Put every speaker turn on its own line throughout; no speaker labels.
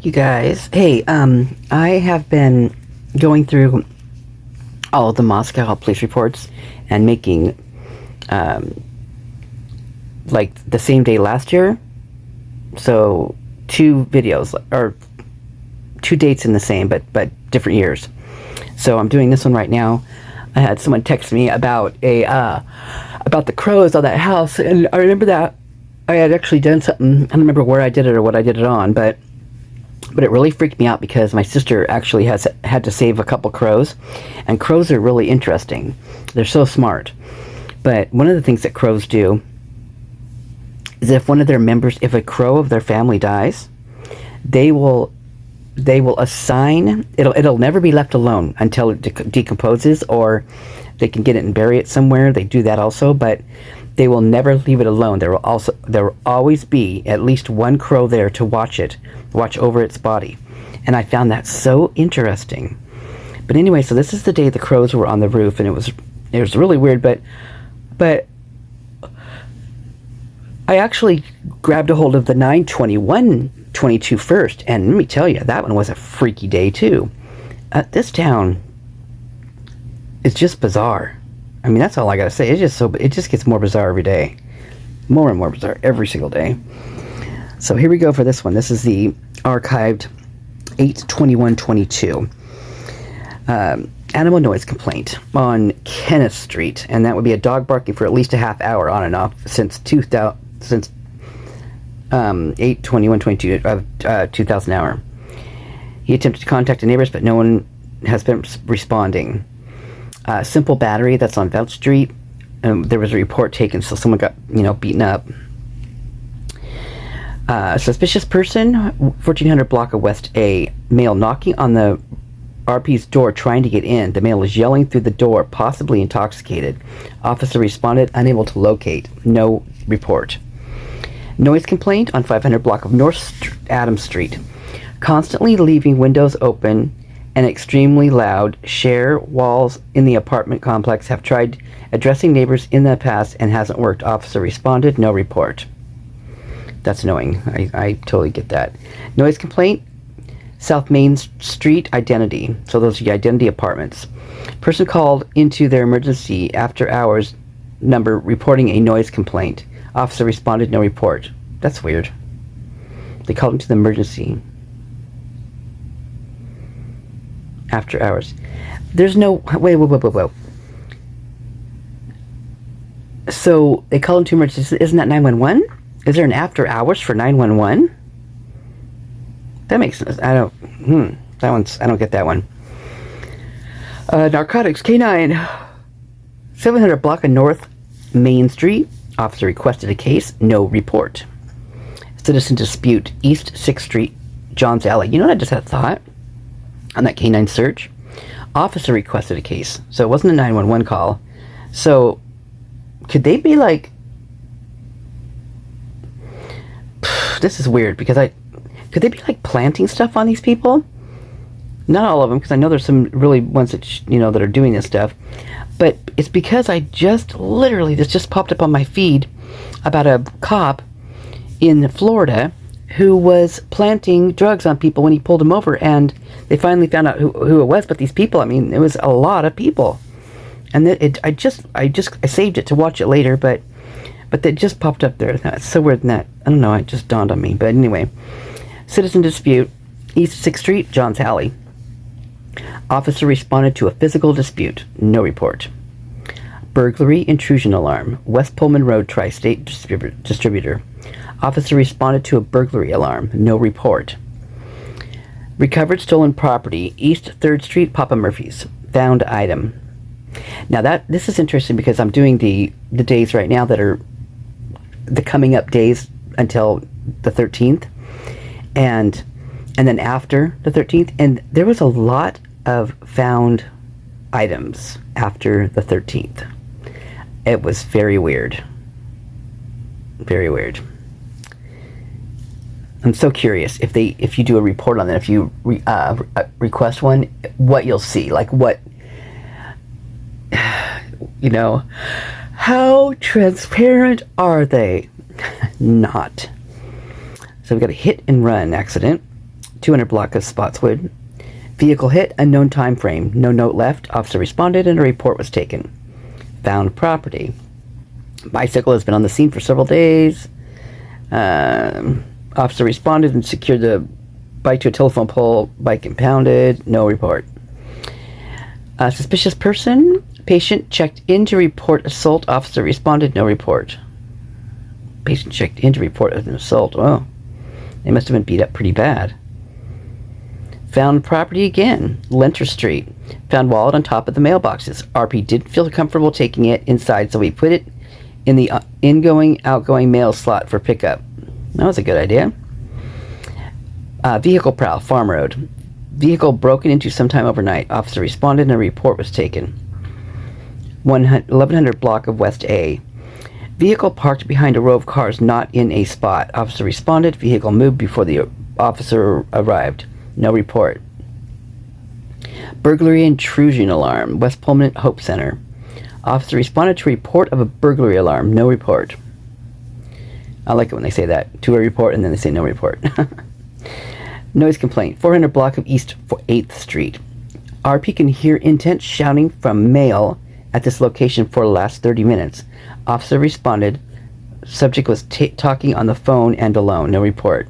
You guys, hey, I have been going through all of the Moscow police reports and making, like the same day last year, so 2 videos, or 2 dates in the same, but different years. So I'm doing this one right now. I had someone text me about about the crows on that house, and I remember that I had actually done something. I don't remember where I did it or what I did it on, but it really freaked me out because my sister actually had to save a couple crows, and crows are really interesting. They're so smart. But one of the things that crows do is if one of their members, if a crow of their family dies, they will assign, it'll never be left alone until it decomposes, or they can get it and bury it somewhere. They do that also, but they will never leave it alone. There will always be at least one crow there to watch over its body. And I found that so interesting. But anyway, so this is the day the crows were on the roof, and it was really weird, but I actually grabbed a hold of the 9/21/22 first, and let me tell you, that one was a freaky day too. This town is just bizarre. I mean, that's all I gotta say. It just gets more bizarre every day. More and more bizarre every single day. So here we go for this one. This is the archived 8/21/22. Animal noise complaint on Kenneth Street, and that would be a dog barking for at least a half hour on and off since 8/21/22 of 2000 hour. He attempted to contact the neighbors, but no one has been responding. Simple battery, that's on Vouch Street. There was a report taken, so someone got, beaten up. Suspicious person, 1400 block of West A. Male knocking on the RP's door trying to get in. The male is yelling through the door, possibly intoxicated. Officer responded, unable to locate. No report. Noise complaint on 500 block of North Adams Street. Constantly leaving windows open and extremely loud. Share walls in the apartment complex. Have tried addressing neighbors in the past and hasn't worked. Officer responded, no report. That's annoying. I totally get that. Noise complaint, South Main Street Identity. So those are the Identity apartments. Person called into their emergency after hours number reporting a noise complaint. Officer responded, no report. That's weird. They called into the emergency after hours. There's no... Wait. So they called into emergency. Isn't that 911? Is there an after hours for 911? That makes sense. I don't get that one. Narcotics K9, 700 block of North Main Street. Officer requested a case. No report. Citizen dispute, East 6th Street, Johns Alley. You know what I just had a thought on that K9 search? Officer requested a case, so it wasn't a 911 call. So could they be like... This is weird, because could they be like planting stuff on these people? Not all of them, because I know there's some really ones that that are doing this stuff. But it's because this just popped up on my feed about a cop in Florida who was planting drugs on people when he pulled them over, and they finally found out who it was. But these people, I mean, it was a lot of people, and I saved it to watch it later, but that just popped up there. That's so weird. That I don't know. It just dawned on me. But anyway, citizen dispute, East 6th Street, Johns Alley. Officer responded to a physical dispute. No report. Burglary intrusion alarm, West Pullman Road Tri-State Distributor. Officer responded to a burglary alarm. No report. Recovered stolen property, East 3rd Street, Papa Murphy's. Found item. Now this is interesting because I'm doing the days right now that are the coming up days until the 13th, and then after the 13th, and there was a lot of found items after the 13th. It was very weird. Very weird. I'm so curious if you do a report on that, if you request one, what you'll see, like what, how transparent are they? Not. So we've got a hit and run accident. 200 block of Spotswood. Vehicle hit, unknown time frame. No note left. Officer responded and a report was taken. Found property. Bicycle has been on the scene for several days. Officer responded and secured the bike to a telephone pole. Bike impounded. No report. Suspicious person. Patient checked in to report assault. Officer responded. No report. Patient checked in to report an assault. Oh, they must have been beat up pretty bad. Found property again. Lenter Street. Found wallet on top of the mailboxes. RP didn't feel comfortable taking it inside, so he put it in the outgoing mail slot for pickup. That was a good idea. Vehicle prowl, Farm Road. Vehicle broken into sometime overnight. Officer responded and a report was taken. 1100 block of West A. Vehicle parked behind a row of cars not in a spot. Officer responded. Vehicle moved before the officer arrived. No report. Burglary intrusion alarm. West Pullman Hope Center. Officer responded to report of a burglary alarm. No report. I like it when they say that. To a report and then they say no report. Noise complaint. 400 block of East 8th Street. RP can hear intense shouting from male at this location for the last 30 minutes. Officer responded. Subject was talking on the phone and alone. No report.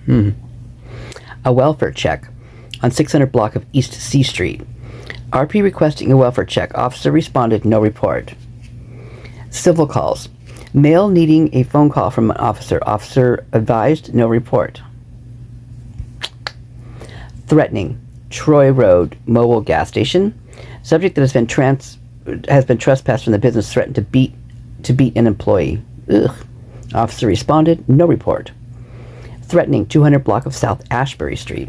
A welfare check on 600 block of East C Street. RP requesting a welfare check. Officer responded. No report. Civil calls. Male needing a phone call from an officer. Officer advised. No report. Threatening. Troy Road Mobile Gas Station. Subject that has been trespassed from the business threatened to beat an employee. Ugh. Officer responded. No report. Threatening 200 block of South Ashbury Street.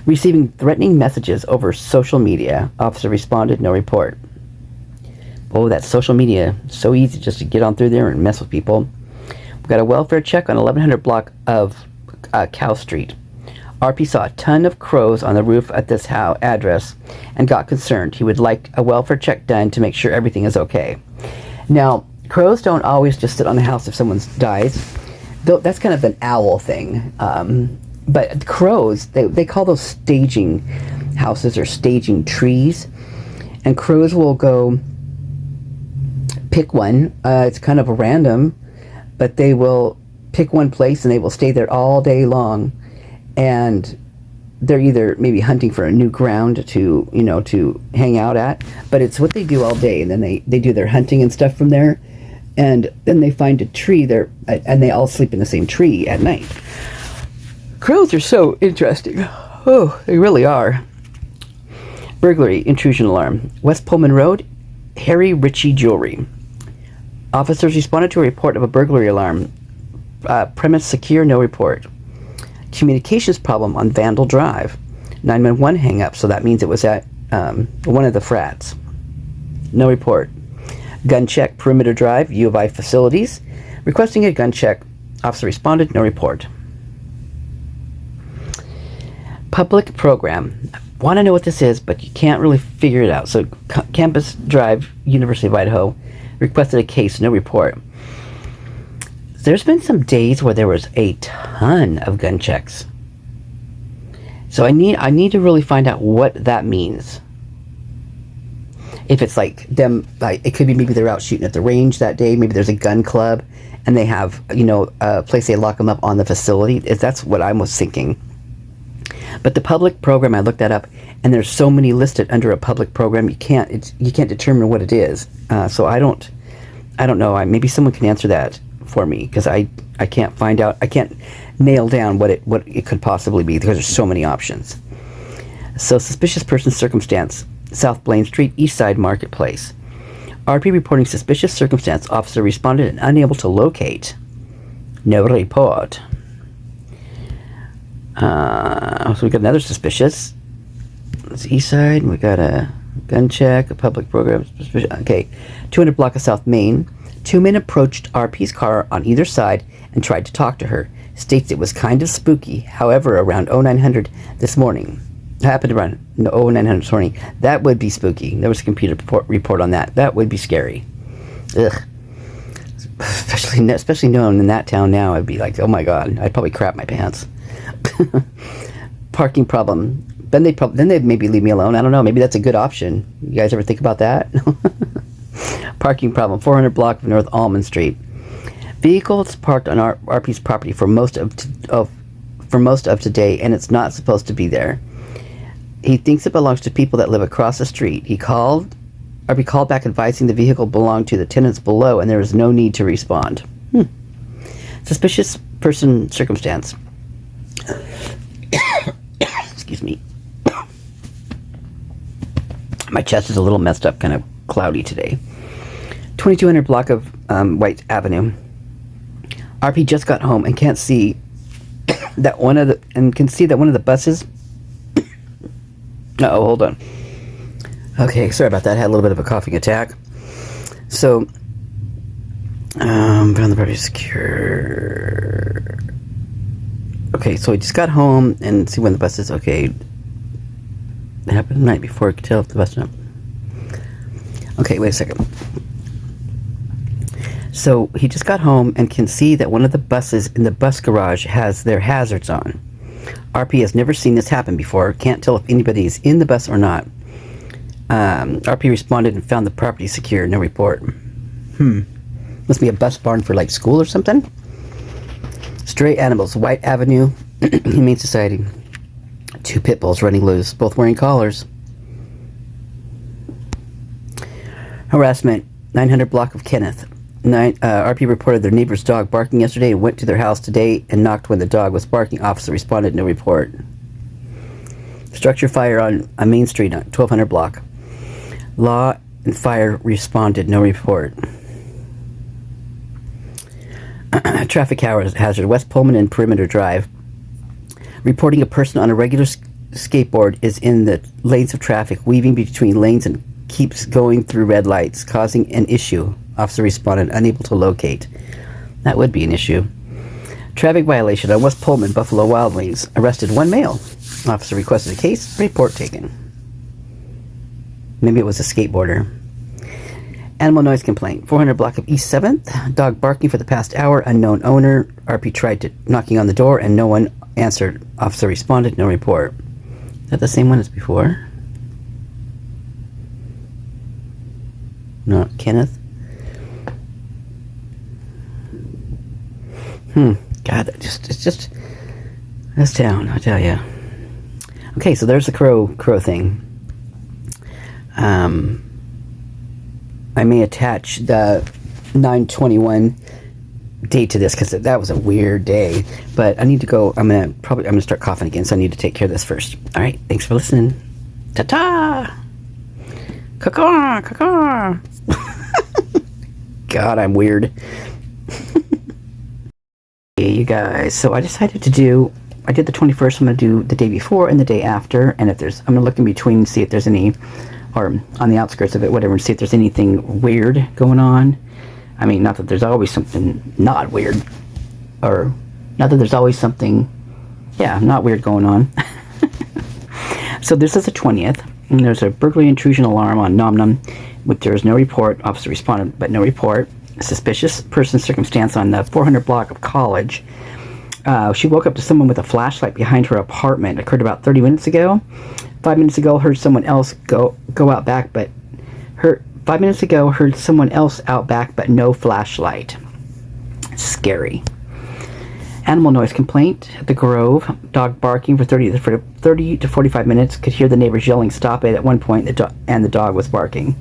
Receiving threatening messages over social media. Officer responded. No report. Oh, that social media. So easy just to get on through there and mess with people. We've got a welfare check on 1100 block of Cow Street. RP saw a ton of crows on the roof at this address and got concerned. He would like a welfare check done to make sure everything is okay. Now, crows don't always just sit on the house if someone dies. That's kind of an owl thing. But crows, they call those staging houses or staging trees. And crows will go pick one. It's kind of random, but they will pick one place and they will stay there all day long. And they're either maybe hunting for a new ground to hang out at, but it's what they do all day. And then they do their hunting and stuff from there. And then they find a tree there, and they all sleep in the same tree at night. Crows are so interesting. Oh, they really are. Burglary, intrusion alarm. West Pullman Road, Harry Ritchie Jewelry. Officers responded to a report of a burglary alarm. Premise secure, no report. Communications problem on Vandal Drive. 911 hang up, so that means it was at one of the frats. No report. Gun check, Perimeter Drive, U of I facilities. Requesting a gun check. Officer responded, no report. Public program. Want to know what this is, but you can't really figure it out. So, Campus Drive, University of Idaho, requested a case, no report. There's been some days where there was a ton of gun checks. So I need to really find out what that means. If it's like them, like it could be maybe they're out shooting at the range that day. Maybe there's a gun club, and they have a place they lock them up on the facility. That's what I was thinking. But the public program, I looked that up, and there's so many listed under a public program. You can't determine what it is. So I don't know. Maybe someone can answer that for me, because I can't find out. I can't nail down what it could possibly be, because there's so many options. So suspicious person circumstance. South Blaine Street, East Side Marketplace. RP reporting suspicious circumstance. Officer responded and unable to locate. No report. So we got another suspicious. It's East Side. We got a gun check, a public program. Okay, 200 block of South Main. Two men approached RP's car on either side and tried to talk to her. States it was kind of spooky. However, around 0900 this morning. Happened around 0900 this morning. That would be spooky. There was a computer report on that. That would be scary. Ugh. Especially known in that town now, I'd be like, oh my god, I'd probably crap my pants. Parking problem. Then they'd maybe leave me alone. I don't know. Maybe that's a good option. You guys ever think about that? Parking problem. 400 block of North Almond Street. Vehicles parked on RP's property for most of today, and it's not supposed to be there. He thinks it belongs to people that live across the street. RP called back advising the vehicle belonged to the tenants below, and there was no need to respond. Suspicious person circumstance. Excuse me. My chest is a little messed up, kind of cloudy today. 2200 block of White Avenue. RP just got home and can see that one of the buses. Hold on. Okay, sorry about that. I had a little bit of a coughing attack. So, found the property secure. Okay, so he just got home and see when the bus is. Okay, it happened the night before. I could tell if the bus. Okay, wait a second. So he just got home and can see that one of the buses in the bus garage has their hazards on. RP has never seen this happen before. Can't tell if anybody is in the bus or not. RP responded and found the property secure. No report. Must be a bus barn for like school or something. Stray animals. White Avenue. Humane Society. 2 pit bulls running loose. Both wearing collars. Harassment. 900 block of Kenneth. RP reported their neighbor's dog barking yesterday and went to their house today and knocked when the dog was barking. Officer responded. No report. Structure fire on Main Street on 1200 block. Law and fire responded. No report. Traffic hazard. West Pullman and Perimeter Drive. Reporting a person on a regular skateboard is in the lanes of traffic, weaving between lanes and keeps going through red lights, causing an issue. Officer responded. Unable to locate. That would be an issue. Traffic violation on West Pullman, Buffalo Wild Wings. Arrested 1 male. Officer requested a case. Report taken. Maybe it was a skateboarder. Animal noise complaint. 400 block of East 7th. Dog barking for the past hour. Unknown owner. RP tried knocking on the door and no one answered. Officer responded. No report. Is that the same one as before? No, Kenneth. God, it's just this town, I tell you. Okay, so there's the crow thing. I may attach the 9/21 date to this because that was a weird day. But I need to go. I'm gonna start coughing again, so I need to take care of this first. All right, thanks for listening. Ta-ta. Caw-caw, caw-caw. God, I'm weird. Hey, you guys. So I decided to do. I did the 21st. I'm going to do the day before and the day after. And I'm going to look in between and see if there's any, or on the outskirts of it, whatever, and see if there's anything weird going on. I mean, not that there's always something not weird, or not that there's always something, not weird going on. So this is the 20th, and there's a burglary intrusion alarm on Nom Nom, but there is no report. Officer responded, but no report. A suspicious person circumstance on the 400 block of College. She woke up to someone with a flashlight behind her apartment. It occurred about 30 minutes ago. 5 minutes ago, heard someone else go out back, but 5 minutes ago, heard someone else out back, but no flashlight. Scary. Animal noise complaint at the Grove. Dog barking for 30 to 45 minutes. Could hear the neighbors yelling, "Stop it!" at one point, and the dog was barking.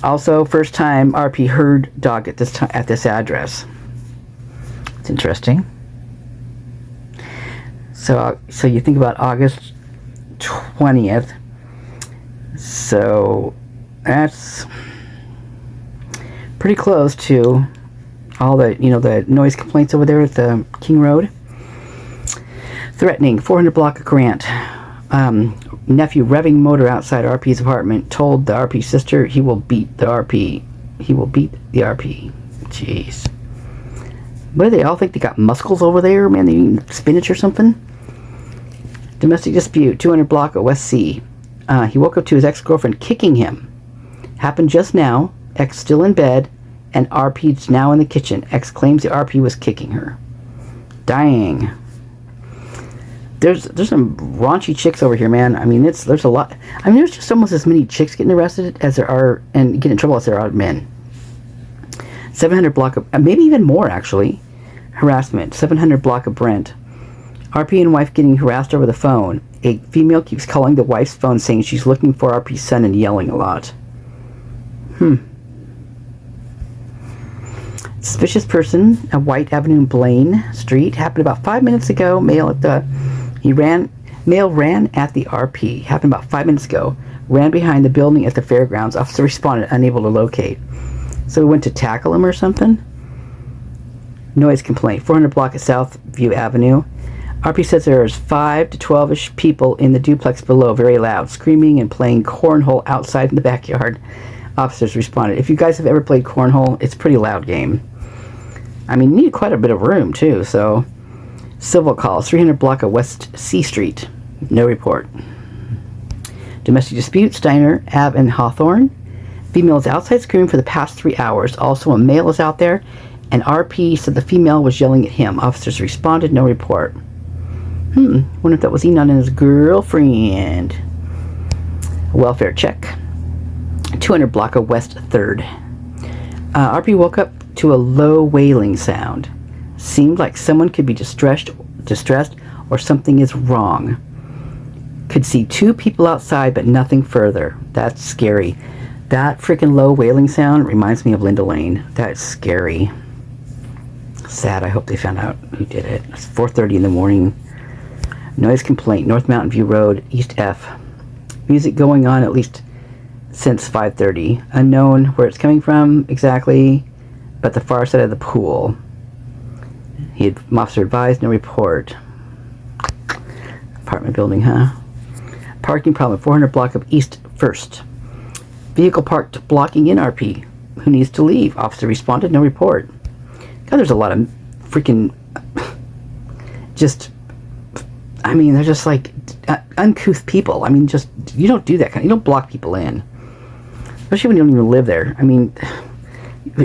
Also, first time RP heard dog at this address. It's interesting. So you think about August 20th. So that's pretty close to all the the noise complaints over there at the King Road. Threatening 400 block of Grant. Nephew revving motor outside RP's apartment, told the RP sister he will beat the RP. He will beat the RP. Jeez. What do they all think? They got muscles over there? Man, they eating spinach or something? Domestic dispute, 200 block of West C. He woke up to his ex-girlfriend kicking him. Happened just now. Ex still in bed, and RP's now in the kitchen. Ex claims the RP was kicking her. Dang. there's some raunchy chicks over here, man. I mean, there's a lot. I mean, there's just almost as many chicks getting arrested as there are and getting in trouble as there are men. 700 block of, maybe even more actually. Harassment. 700 block of Brent. RP and wife getting harassed over the phone. A female keeps calling the wife's phone saying she's looking for RP's son and yelling a lot. Suspicious person at White Avenue in Blaine Street happened about 5 minutes ago. Male ran at the RP. Happened about 5 minutes ago. Ran behind the building at the fairgrounds. Officer responded, unable to locate. So we went to tackle him or something? Noise complaint. 400 block of Southview Avenue. RP says there's 5 to 12-ish people in the duplex below, very loud, screaming and playing cornhole outside in the backyard. Officers responded. If you guys have ever played cornhole, it's a pretty loud game. I mean, you need quite a bit of room, too, so... Civil calls. 300 block of West C Street. No report. Domestic dispute. Steiner, Ave, and Hawthorne. Female is outside screaming for the past 3 hours. Also, a male is out there, and RP said the female was yelling at him. Officers responded. No report. Wonder if that was Enon and his girlfriend. Welfare check. 200 block of West 3rd. RP woke up to a low wailing sound. Seemed like someone could be distressed or something is wrong. Could see 2 people outside but nothing further. That's scary. That freaking low wailing sound reminds me of Linda Lane. That's scary. Sad. I hope they found out who did it. It's 4:30 in the morning. Noise complaint. North Mountain View Road, East F. Music going on at least since 5:30. Unknown where it's coming from exactly, but the far side of the pool. Officer advised, no report. Apartment building, huh? Parking problem. 400 block of East 1st. Vehicle parked blocking in RP. Who needs to leave? Officer responded, no report. God, there's a lot of freaking I mean, they're just like uncouth people. I mean, just, you don't do that you don't block people in. Especially when you don't even live there. I mean,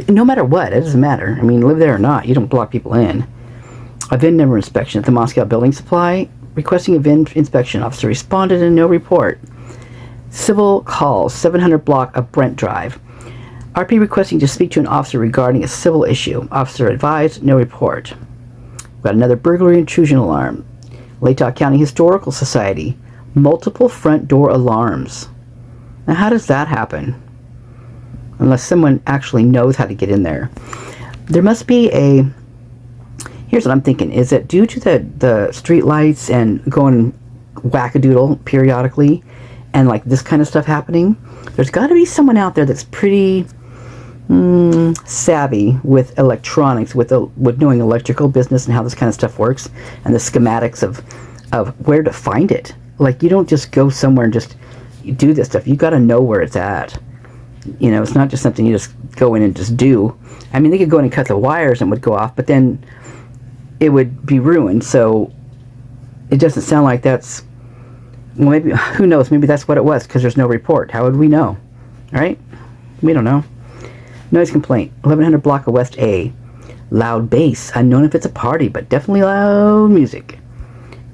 no matter what, it doesn't matter. I mean, live there or not, you don't block people in. A VIN number inspection at the Moscow Building Supply. Requesting a VIN inspection. Officer responded and no report. Civil calls. 700 block of Brent Drive. RP requesting to speak to an officer regarding a civil issue. Officer advised, no report. Got another burglary intrusion alarm. Latah County Historical Society. Multiple front door alarms. Now, how does that happen? Unless someone actually knows how to get in there. There must be a... Here's what I'm thinking. Is that due to the street lights and going wackadoodle periodically and like this kind of stuff happening, there's got to be someone out there that's pretty savvy with electronics, with knowing electrical business and how this kind of stuff works and the schematics of where to find it. Like, you don't just go somewhere and just do this stuff. You got to know where it's at. You know, it's not just something you just go in and just do. I mean, they could go in and cut the wires and it would go off, but then it would be ruined. So it doesn't sound like that's... Well, maybe, who knows? Maybe that's what it was, because there's no report. How would we know? Right? We don't know. Noise complaint. 1100 block of West A. Loud bass. Unknown if it's a party, but definitely loud music.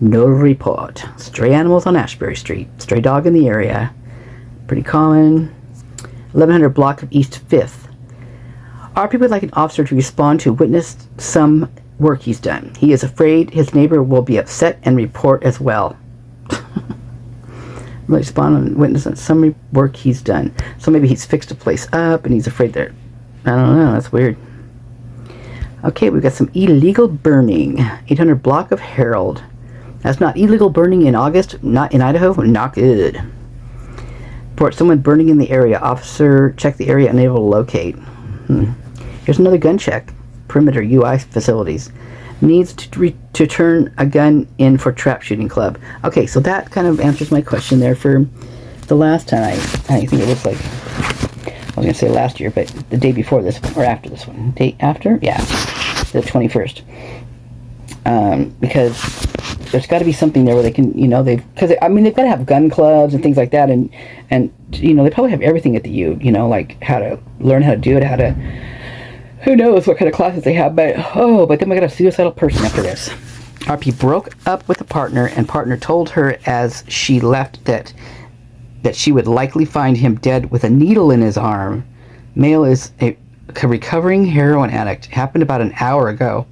No report. Stray animals on Ashbury Street. Stray dog in the area. Pretty common. 1100 block of East 5th. RP would like an officer to respond to witness some work he's done. He is afraid his neighbor will be upset and report as well. Respond and witness on some work he's done. So maybe he's fixed a place up and he's afraid that... I don't know, that's weird. Okay, we've got some illegal burning. 800 block of Herald. That's not illegal burning in August, not in Idaho, not good. Report someone burning in the area. Officer check the area, unable to locate. Here's another gun check. Perimeter UI facilities. Needs to turn a gun in for trap shooting club. Okay, so that kind of answers my question there for the last time. I think it was like, I was going to say last year, but the day before this, or after this one. Day after? Yeah, the 21st. Because there's got to be something there where they can, you know, because I mean, they've got to have gun clubs and things like that, and you know, they probably have everything at the U, you know, like how to learn how to do it, how to... Who knows what kind of classes they have, but then we got a suicidal person after this. RP broke up with a partner, and partner told her as she left that she would likely find him dead with a needle in his arm. Male is a recovering heroin addict. Happened about an hour ago.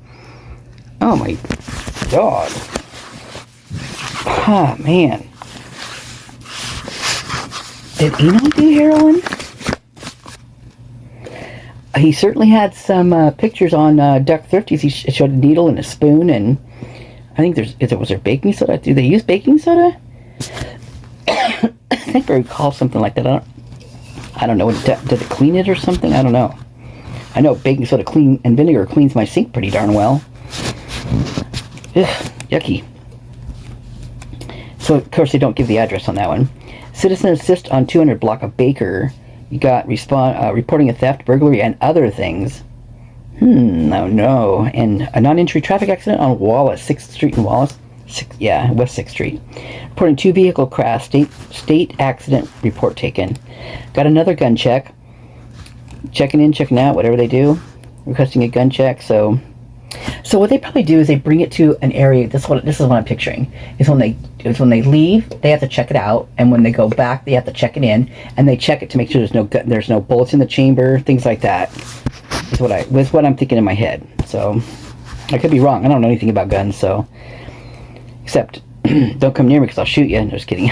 Oh my God. Ah, man. Did Eno do heroin? He certainly had some pictures on Duck Thrifties. He showed a needle and a spoon, and I think was there baking soda? Do they use baking soda? I think I recall something like that. I don't know. Does it clean it or something? I don't know. I know baking soda and vinegar cleans my sink pretty darn well. Ugh, yucky. So, of course, they don't give the address on that one. Citizen assist on 200 block of Baker. You got reporting a theft, burglary, and other things. Oh no. And a non-entry traffic accident on Wallace, 6th Street in Wallace. West 6th Street. Reporting 2 vehicle crash, state accident report taken. Got another gun check. Checking in, checking out, whatever they do. Requesting a gun check, so what they probably do is they bring it to an area. This is what I'm picturing. Is when they leave, they have to check it out, and when they go back, they have to check it in, and they check it to make sure there's no bullets in the chamber, things like that. Is what I'm thinking in my head. So I could be wrong. I don't know anything about guns, so except don't come near me because I'll shoot you. I'm just kidding.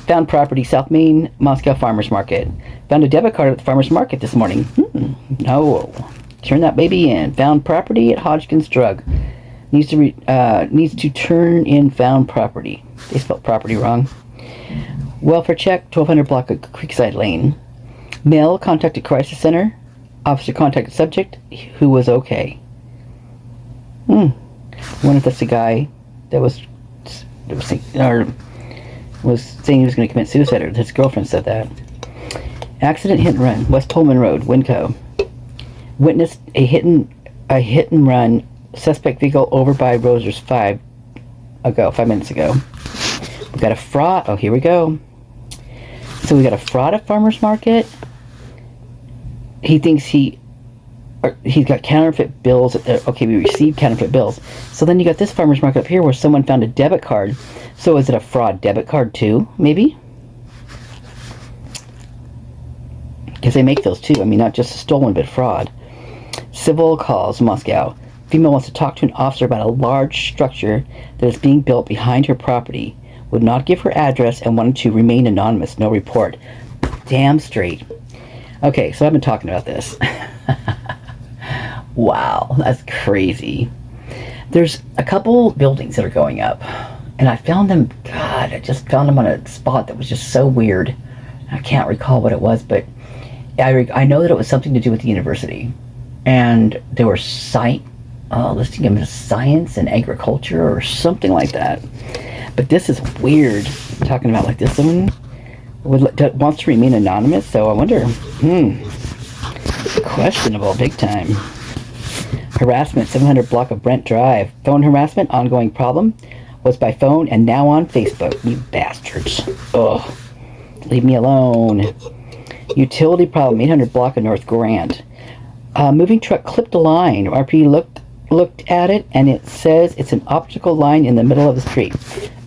Found property, South Main, Moscow Farmers Market. Found a debit card at the farmers market this morning. No. Turn that baby in. Found property at Hodgkin's Drug. Needs to turn in found property. They spelled property wrong. Welfare check, 1200 block of Creekside Lane. Male contacted crisis center. Officer contacted subject who was okay. Wonder if that's the guy that was saying he was going to commit suicide, or his girlfriend said that. Accident, hit and run, West Pullman Road, Winco. Witnessed a hit and run, suspect vehicle over by Rosers 5 minutes ago. We got a fraud. Oh, here we go. So we got a fraud at farmers market. He thinks he's got counterfeit bills. Okay, we received counterfeit bills. So then you got this farmers market up here where someone found a debit card. So is it a fraud debit card too? Maybe. Because they make those too. I mean, not just a stolen, but fraud. Civil calls, Moscow. Female wants to talk to an officer about a large structure that is being built behind her property. Would not give her address and wanted to remain anonymous. No report. Damn straight. Okay, so I've been talking about this. Wow, that's crazy. There's a couple buildings that are going up, and I found them, God, I just found them on a spot that was just so weird. I can't recall what it was, but I know that it was something to do with the university. And there were listing them as science and agriculture or something like that. But this is weird, talking about like this one wants to remain anonymous, so I wonder, questionable big time. Harassment, 700 block of Brent Drive. Phone harassment, ongoing problem, was by phone and now on Facebook. You bastards. Ugh. Leave me alone. Utility problem, 800 block of North Grant. Moving truck clipped a line. RP looked at it, and it says it's an optical line in the middle of the street.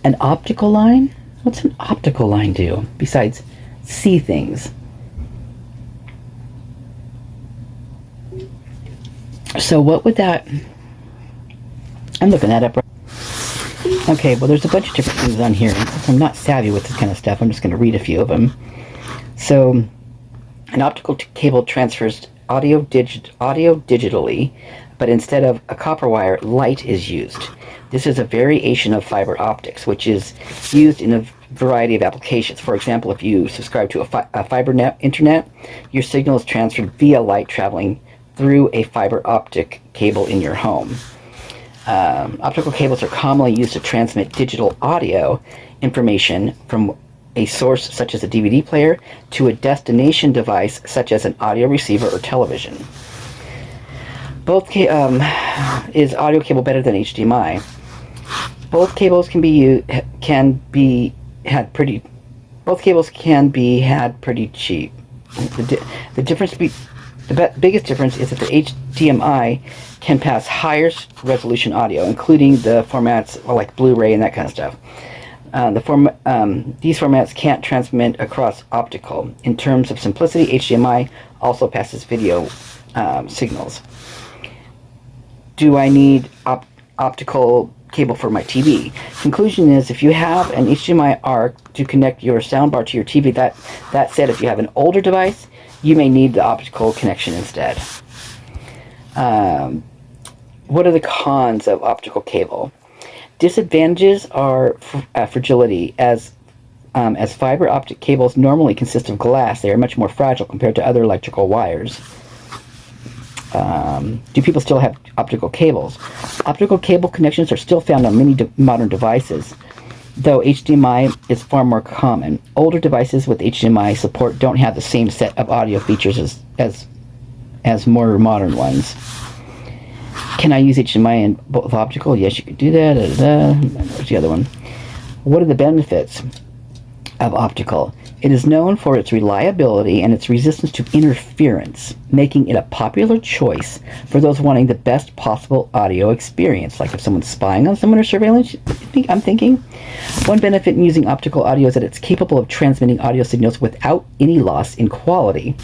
An optical line? What's an optical line do besides see things? So what would that... I'm looking that up. Okay, well there's a bunch of different things on here. I'm not savvy with this kind of stuff. I'm just going to read a few of them. So, an optical cable transfers audio digitally, but instead of a copper wire, light is used. This is a variation of fiber optics, which is used in a variety of applications. For example, if you subscribe to a fiber internet, your signal is transferred via light traveling through a fiber optic cable in your home. Optical cables are commonly used to transmit digital audio information from a source such as a DVD player to a destination device such as an audio receiver or television. Both is audio cable better than HDMI? Both cables can be had pretty cheap. The biggest difference is that the HDMI can pass higher resolution audio, including the formats like Blu-ray and that kind of stuff. These formats can't transmit across optical. In terms of simplicity, HDMI also passes video signals. Do I need optical cable for my TV? Conclusion is, if you have an HDMI ARC to connect your soundbar to your TV, that said, if you have an older device, you may need the optical connection instead. What are the cons of optical cable? Disadvantages are fragility. As fiber optic cables normally consist of glass, they are much more fragile compared to other electrical wires. Do people still have optical cables? Optical cable connections are still found on many modern devices, though HDMI is far more common. Older devices with HDMI support don't have the same set of audio features as more modern ones. Can I use HDMI in both optical? Yes, you can do that. Where's the other one? What are the benefits of optical? It is known for its reliability and its resistance to interference, making it a popular choice for those wanting the best possible audio experience. Like if someone's spying on someone or surveillance, I'm thinking. One benefit in using optical audio is that it's capable of transmitting audio signals without any loss in quality,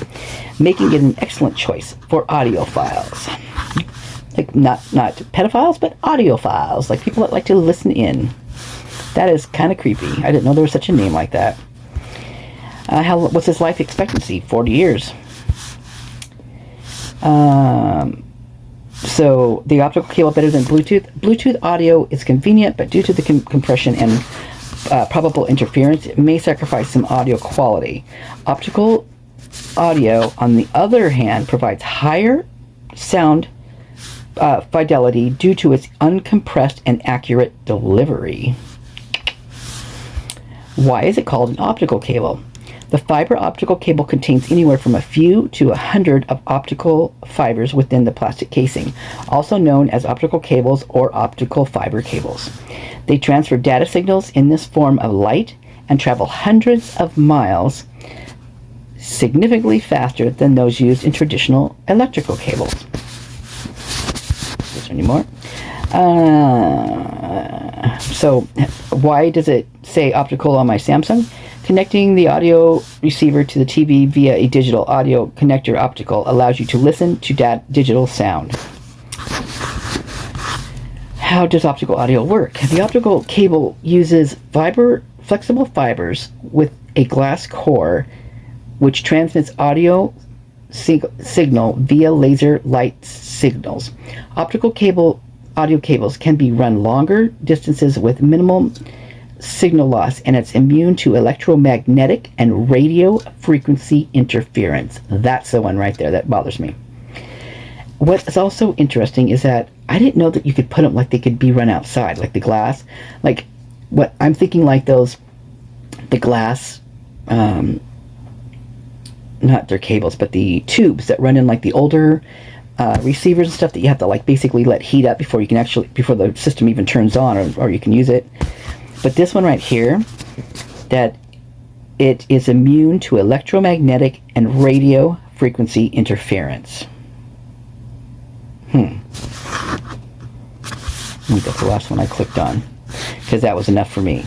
making it an excellent choice for audiophiles. Like not pedophiles, but audiophiles, like people that like to listen in. That is kind of creepy. I didn't know there was such a name like that. What's his life expectancy? 40 years. So the optical cable better than Bluetooth. Bluetooth audio is convenient, but due to the compression and probable interference, it may sacrifice some audio quality. Optical audio, on the other hand, provides higher sound fidelity due to its uncompressed and accurate delivery. Why is it called an optical cable? The fiber optical cable contains anywhere from a few to 100 of optical fibers within the plastic casing, also known as optical cables or optical fiber cables. They transfer data signals in this form of light and travel hundreds of miles, significantly faster than those used in traditional electrical cables. Is there any more? So why does it say optical on my Samsung? Connecting the audio receiver to the TV via a digital audio connector optical allows you to listen to digital sound. How does optical audio work? The optical cable uses flexible fibers with a glass core which transmits audio signal via laser light signals. Optical audio cables can be run longer distances with minimal signal loss, and it's immune to electromagnetic and radio frequency interference. That's the one right there that bothers me. What's also interesting is that I didn't know that you could put them like they could be run outside, like the glass. Like what I'm thinking, like the glass, not their cables, but the tubes that run in like the older receivers and stuff that you have to like basically let heat up before the system even turns on or you can use it. But this one right here, that it is immune to electromagnetic and radio frequency interference. I think that's the last one I clicked on, because that was enough for me.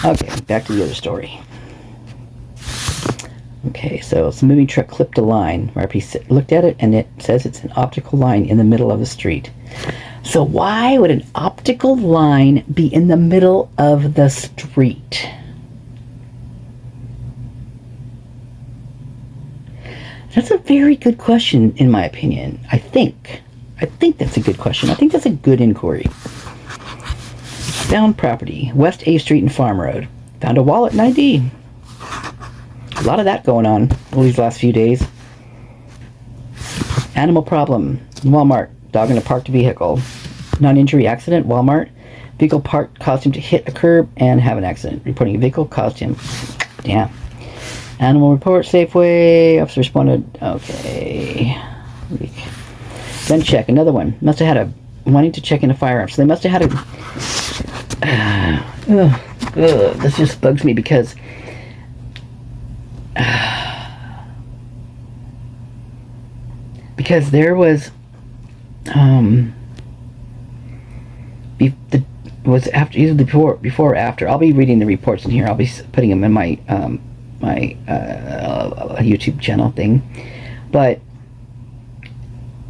Okay, back to the other story. Okay, so it's a moving truck clipped a line. RP looked at it, and it says it's an optical line in the middle of the street. So why would an optical line be in the middle of the street? That's a very good question, in my opinion. I think that's a good question. I think that's a good inquiry. Found property, West A Street and Farm Road. Found a wallet and ID. A lot of that going on all these last few days. Animal problem, Walmart. Dog in a parked vehicle. Non-injury accident, Walmart. Vehicle parked caused him to hit a curb and have an accident. Reporting a vehicle caused him. Damn. Animal report, Safeway. Officer responded. Okay. Gun check, another one. Must have had wanting to check in a firearm. So they must have had this just bugs me because there was Was after, either before or after. I'll be reading the reports in here. I'll be putting them in my YouTube channel thing. But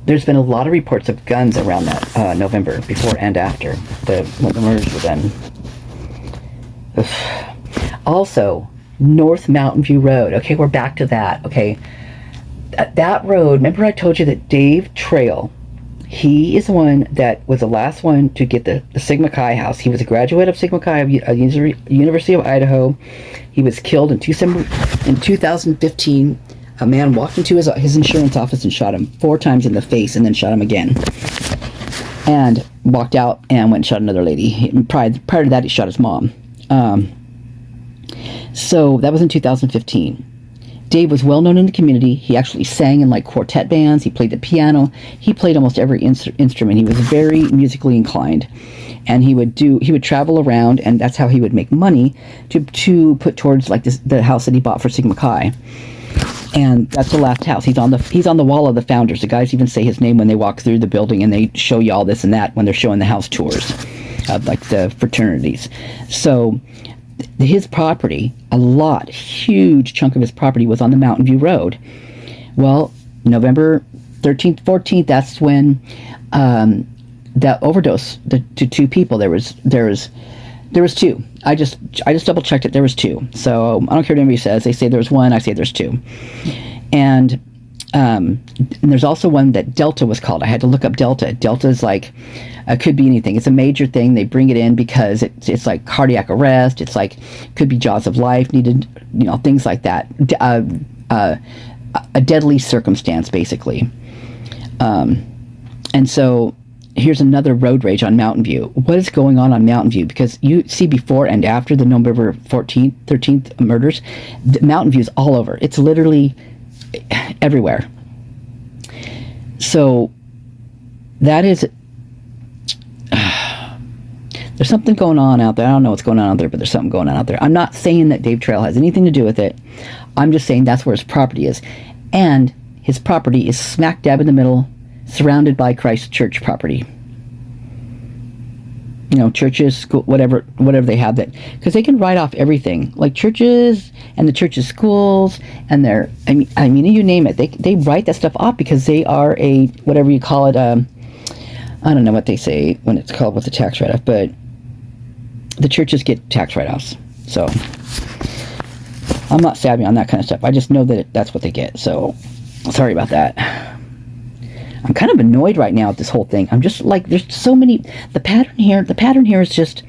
there's been a lot of reports of guns around that November, before and after when the murders were done. Ugh. Also, North Mountain View Road. Okay, we're back to that. Okay, that road. Remember, I told you that Dave Trail. He is the one that was the last one to get the Sigma Chi house. He was a graduate of Sigma Chi of University of Idaho. He was killed in 2015. A man walked into his insurance office and shot him 4 times in the face, and then shot him again. And walked out and went and shot another lady. Prior to that, he shot his mom. So that was in 2015. Dave was well known in the community. He actually sang in like quartet bands. He played the piano. He played almost every instrument. He was very musically inclined, and he would travel around, and that's how he would make money to put towards like the house that he bought for Sigma Chi. And that's the last house. He's on the wall of the founders. The guys even say his name when they walk through the building, and they show you all this and that when they're showing the house tours, like the fraternities. So his property, huge chunk of his property was on the Mountain View Road. Well, November 13th, 14th, that's when that overdose to 2 people. There was 2. I just double checked it. There was 2. So I don't care what anybody says. They say there's 1. I say there's 2. And there's also one that Delta was called. I had to look up Delta. Delta is like, could be anything. It's a major thing. They bring it in because it's like cardiac arrest. It's like, could be jaws of life needed, things like that. A deadly circumstance, basically. And so here's another road rage on Mountain View. What is going on Mountain View? Because you see before and after the November 14th, 13th murders, the Mountain View is all over. It's literally everywhere. So that is, there's something going on out there. I don't know what's going on out there, but there's something going on out there. I'm not saying that Dave Trail has anything to do with it. I'm just saying that's where his property is. And his property is smack dab in the middle, surrounded by Christ Church property. Churches, school, whatever they have that, because they can write off everything, like churches and the churches' schools and I mean, you name it. They write that stuff off because they are a, whatever you call it, I don't know what they say when it's called with the tax write-off, but the churches get tax write-offs. So I'm not savvy on that kind of stuff. I just know that that's what they get. So sorry about that. I'm kind of annoyed right now at this whole thing. I'm just like, there's so many, the pattern here is just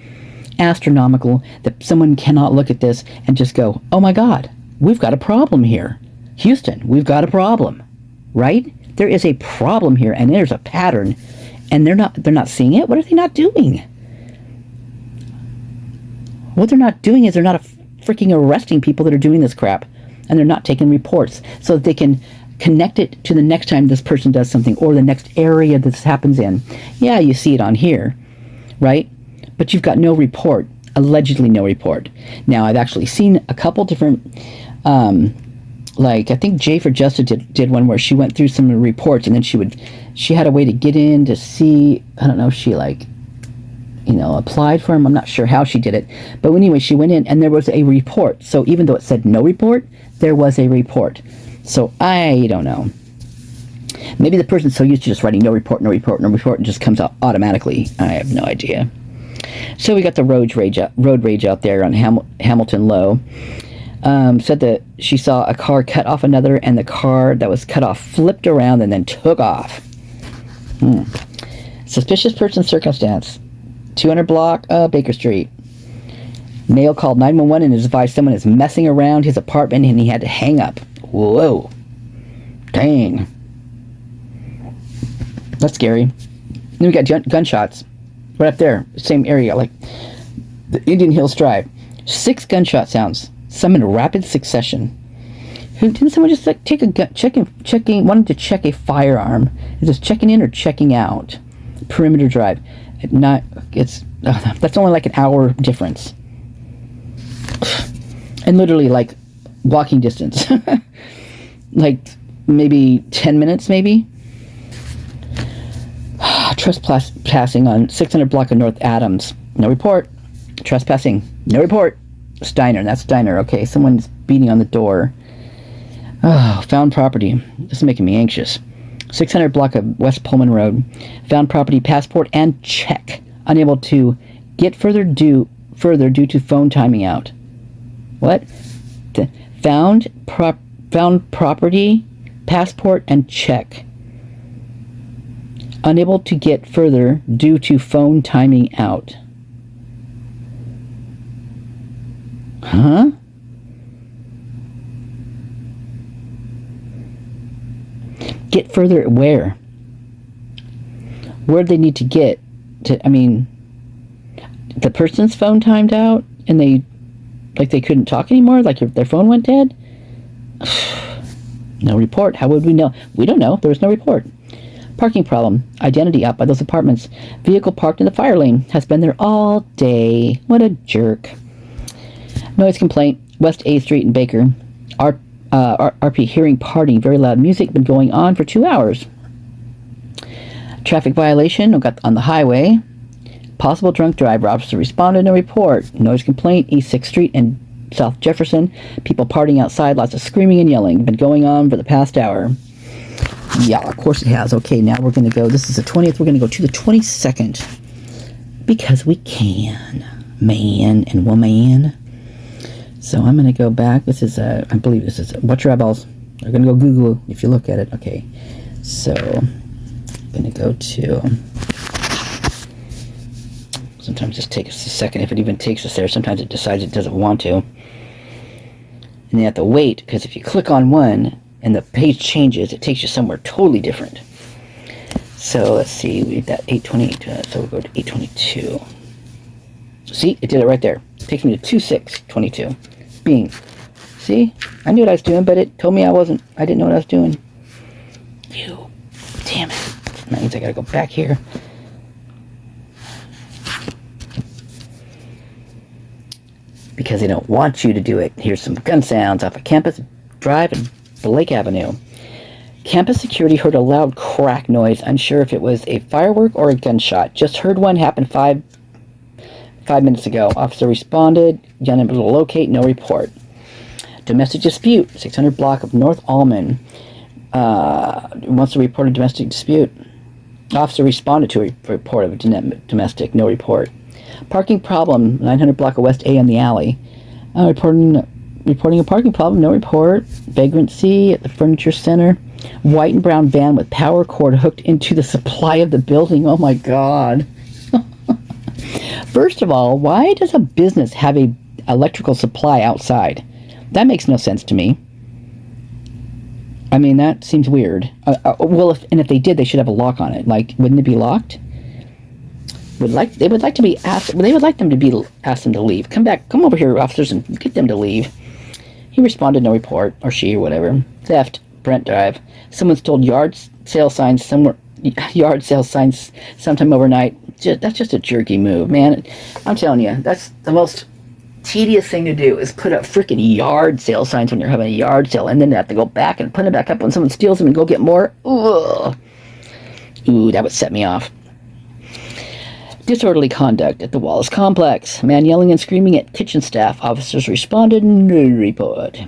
astronomical, that someone cannot look at this and just go, oh my God, we've got a problem here. Houston, we've got a problem, right? There is a problem here, and there's a pattern, and they're not seeing it. What are they not doing? What they're not doing is they're not freaking arresting people that are doing this crap, and they're not taking reports so that they can connect it to the next time this person does something, or the next area this happens in. Yeah, you see it on here, right? But you've got no report, allegedly no report. Now, I've actually seen a couple different, like I think Jay for Justice did one where she went through some reports, and then she had a way to get in to see, I don't know if she applied for them. I'm not sure how she did it. But anyway, she went in and there was a report. So even though it said no report, there was a report. So I don't know. Maybe the person's so used to just writing no report, no report, no report, and just comes out automatically. I have no idea. So we got the road rage out there on Hamilton Low. Said that she saw a car cut off another, and the car that was cut off flipped around and then took off. Suspicious person circumstance. 200 block Baker Street. Male called 911 and is advised someone is messing around his apartment, and he had to hang up. Whoa. Dang. That's scary. Then we got gunshots. Right up there. Same area, like the Indian Hills Drive. 6 gunshot sounds. Some in rapid succession. Didn't someone just like take a gun, wanted to check a firearm? Is this checking in or checking out? Perimeter Drive. That's only like an hour difference. And literally like walking distance. Like maybe 10 minutes maybe. Trespassing on 600 block of North Adams. No report. Trespassing. No report. Steiner. That's Steiner. Okay, someone's beating on the door. Oh, found property. This is making me anxious. 600 block of West Pullman Road. Found property, passport, and check. Unable to get further due to phone timing out. What? Found property, passport, and check. Unable to get further due to phone timing out. Huh? Get further where? Where do they need to get? I mean, the person's phone timed out and they couldn't talk anymore? Like their phone went dead? No report. How would we know? We don't know. There was no report. Parking problem. Identity out by those apartments. Vehicle parked in the fire lane. Has been there all day. What a jerk. Noise complaint. West A Street in Baker. RP hearing partying. Very loud music. Been going on for 2 hours. Traffic violation. Got on the highway. Possible drunk driver. Officer responded. No report. Noise complaint. East 6th Street and South Jefferson. People partying outside. Lots of screaming and yelling. Been going on for the past hour. Yeah, of course it has. Okay, now we're going to go. This is the 20th. We're going to go to the 22nd. Because we can. Man and woman. So I'm going to go back. This is, I believe this is, what's your eyeballs? We're going to go Google if you look at it. Okay. So, I'm going to go to, sometimes it takes us a second. If it even takes us there, sometimes it decides it doesn't want to. And you have to wait, because if you click on one, and the page changes, it takes you somewhere totally different. So let's see, we've got 828, so we'll go to 822. See, it did it right there. It takes me to 2622. Bing. See, I knew what I was doing, but it told me I didn't know what I was doing. You, damn it. That means I gotta go back here. Because they don't want you to do it. Here's some gun sounds off of Campus Drive and Lake Avenue. Campus security heard a loud crack noise, unsure if it was a firework or a gunshot. Just heard one happen five minutes ago. Officer responded, unable to locate, no report. Domestic dispute, 600 block of North Alman. Wants to report a domestic dispute. Officer responded to a report of domestic, no report. Parking problem, 900 block of West A on the alley. Reporting a parking problem, no report. Vagrancy at the furniture center. White and brown van with power cord hooked into the supply of the building. Oh my God. First of all, why does a business have a electrical supply outside? That makes no sense to me. I mean, that seems weird. Well, if they did, they should have a lock on it. Like, wouldn't it be locked? They would like them to be asked them to leave. Come over here, officers, and get them to leave. He responded, no report, or she, or whatever. Theft, Brent Drive. Someone stole yard sale signs sometime overnight. That's just a jerky move, man. I'm telling you, that's the most tedious thing to do, is put up freaking yard sale signs when you're having a yard sale, and then they have to go back and put them back up when someone steals them and go get more. Ugh. Ooh, that would set me off. Disorderly conduct at the Wallace Complex. Man yelling and screaming at kitchen staff. Officers responded, no report.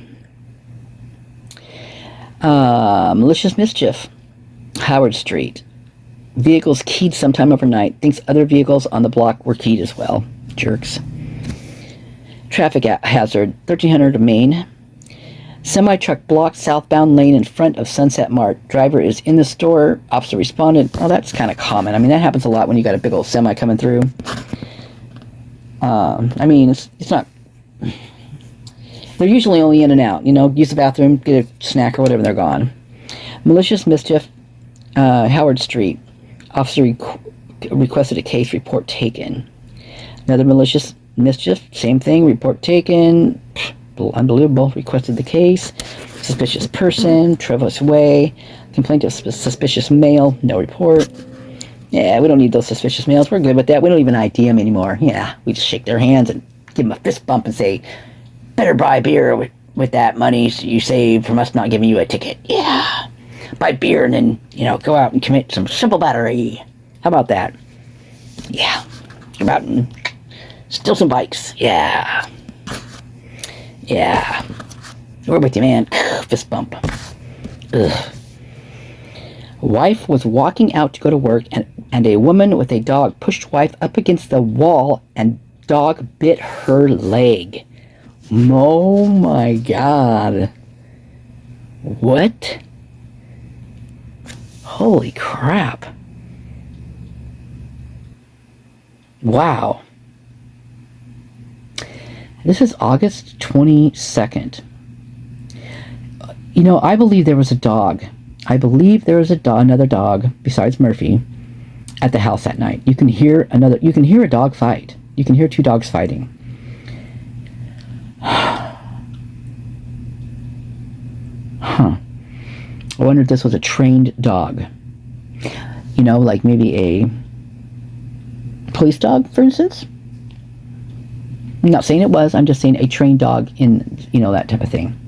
Malicious mischief. Howard Street. Vehicles keyed sometime overnight. Thinks other vehicles on the block were keyed as well. Jerks. Traffic hazard. 1300 Main. Semi-truck blocked southbound lane in front of Sunset Mart. Driver is in the store. Officer responded. Oh, that's kind of common. I mean, that happens a lot when you got a big old semi coming through. I mean, it's not... They're usually only in and out. You know, use the bathroom, get a snack or whatever, they're gone. Malicious mischief. Howard Street. Officer requested a case report taken. Another malicious mischief. Same thing. Report taken. Unbelievable. Requested the case. Suspicious person. Traverse Way. Complaint of suspicious male. No report. Yeah, we don't need those suspicious males. We're good with that. We don't even ID them anymore. Yeah, we just shake their hands and give them a fist bump and say, better buy beer with that money you save from us not giving you a ticket. Yeah. Buy beer and then, go out and commit some simple battery. How about that? Yeah. How about steal some bikes? Yeah. Yeah. We're with you, man. Fist bump. Ugh. Wife was walking out to go to work, and a woman with a dog pushed wife up against the wall, and dog bit her leg. Oh my God. What? Holy crap. Wow. This is August 22nd. You know, I believe there was a dog. I believe there was another dog besides Murphy at the house that night. You can hear a dog fight. You can hear two dogs fighting. Huh. I wonder if this was a trained dog. You know, like maybe a police dog, for instance. I'm not saying it was. I'm just saying a trained dog in, you know, that type of thing.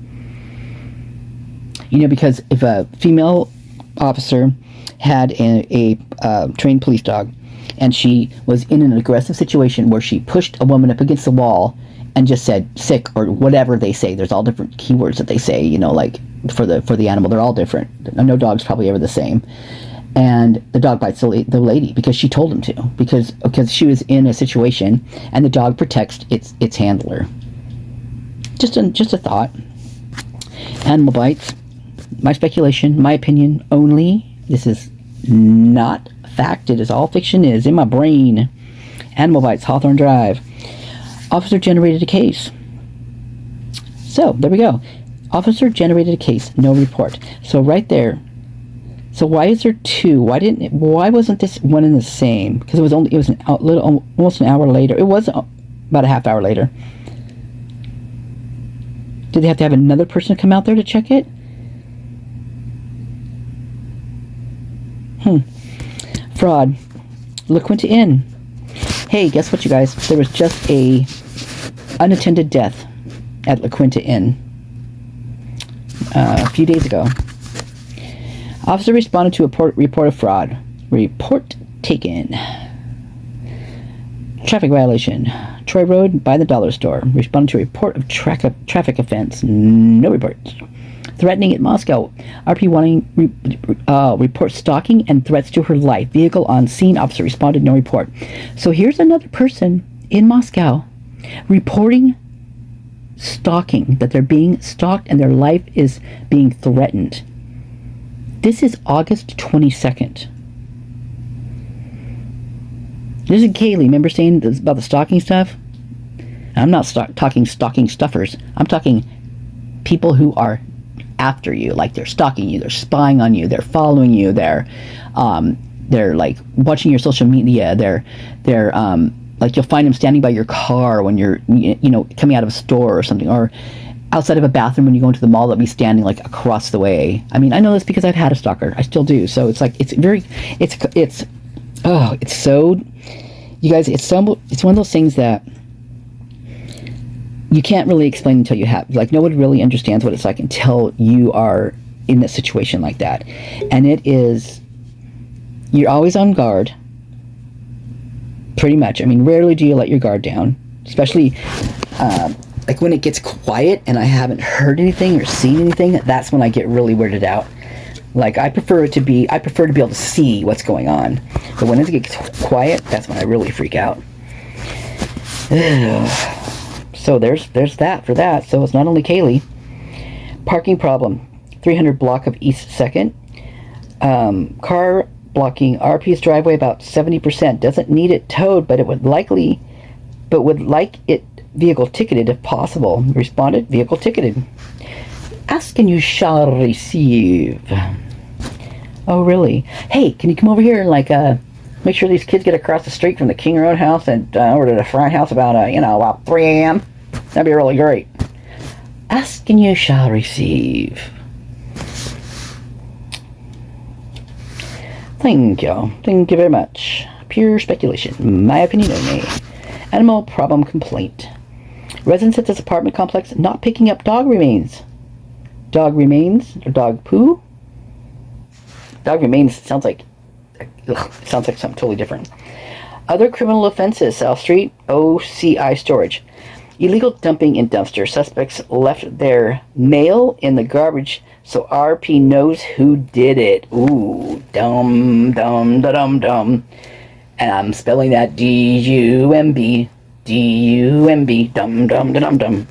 You know, because if a female officer had a trained police dog and she was in an aggressive situation where she pushed a woman up against the wall and just said sick or whatever they say, there's all different keywords that they say, you know, like for the animal, they're all different. No dog's probably ever the same. And the dog bites the lady because she told him to, because she was in a situation, and the dog protects its handler. Just a thought. Animal bites. My speculation, my opinion only. This is not fact. It is all fiction. It is in my brain. Animal bites, Hawthorne Drive. Officer generated a case. So there we go. Officer generated a case. No report. So right there. So why is there two? Why wasn't this one in the same? Because almost an hour later. It was about a half hour later. Did they have to have another person come out there to check it? Fraud. La Quinta Inn. Hey, guess what, you guys? There was just a unattended death at La Quinta Inn a few days ago. Officer responded to a report of fraud. Report taken. Traffic violation. Troy Road by the dollar store. Responded to a report of traffic offense. No reports. Threatening at Moscow. RP wanting report stalking and threats to her life. Vehicle on scene. Officer responded. No report. So here's another person in Moscow reporting stalking. That they're being stalked and their life is being threatened. This is August 22nd. This is Kaylee. Remember saying about the stalking stuff? I'm not talking stalking stuffers. I'm talking people who are after you, like they're stalking you, they're spying on you, they're following you, they're like watching your social media, they're like you'll find them standing by your car when you're coming out of a store or something, or outside of a bathroom when you go into the mall. They'll be standing like across the way. I mean, I know this because I've had a stalker. I still do. So it's like it's so, you guys, it's one of those things that you can't really explain until you have, like, nobody really understands what it's like until you are in a situation like that. And it is, you're always on guard, pretty much. I mean, rarely do you let your guard down, especially like when it gets quiet and I haven't heard anything or seen anything. That's when I get really weirded out. Like, I prefer to be able to see what's going on. But when it gets quiet, that's when I really freak out. So there's that for that. So it's not only Kaylee. Parking problem. 300 block of East 2nd. Car blocking RP's driveway about 70%. Doesn't need it towed, but would like it vehicle ticketed if possible. Responded, vehicle ticketed. Ask and you shall receive. Oh, really? Hey, can you come over here and make sure these kids get across the street from the King Road house and over to the Fry house about about 3 a.m.? That'd be really great. Ask and you shall receive. Thank you. Thank you very much. Pure speculation. My opinion only. Animal problem complaint. Residents at this apartment complex not picking up dog remains. Dog remains or dog poo? Dog remains sounds like Ugh, it sounds like something totally different. Other criminal offenses, South Street, OCI storage. Illegal dumping in dumpster. Suspects left their mail in the garbage so RP knows who did it. Ooh, dumb, dumb, da-dum, dumb. And I'm spelling that D-U-M-B, D-U-M-B, dumb, dumb, da-dum, dumb.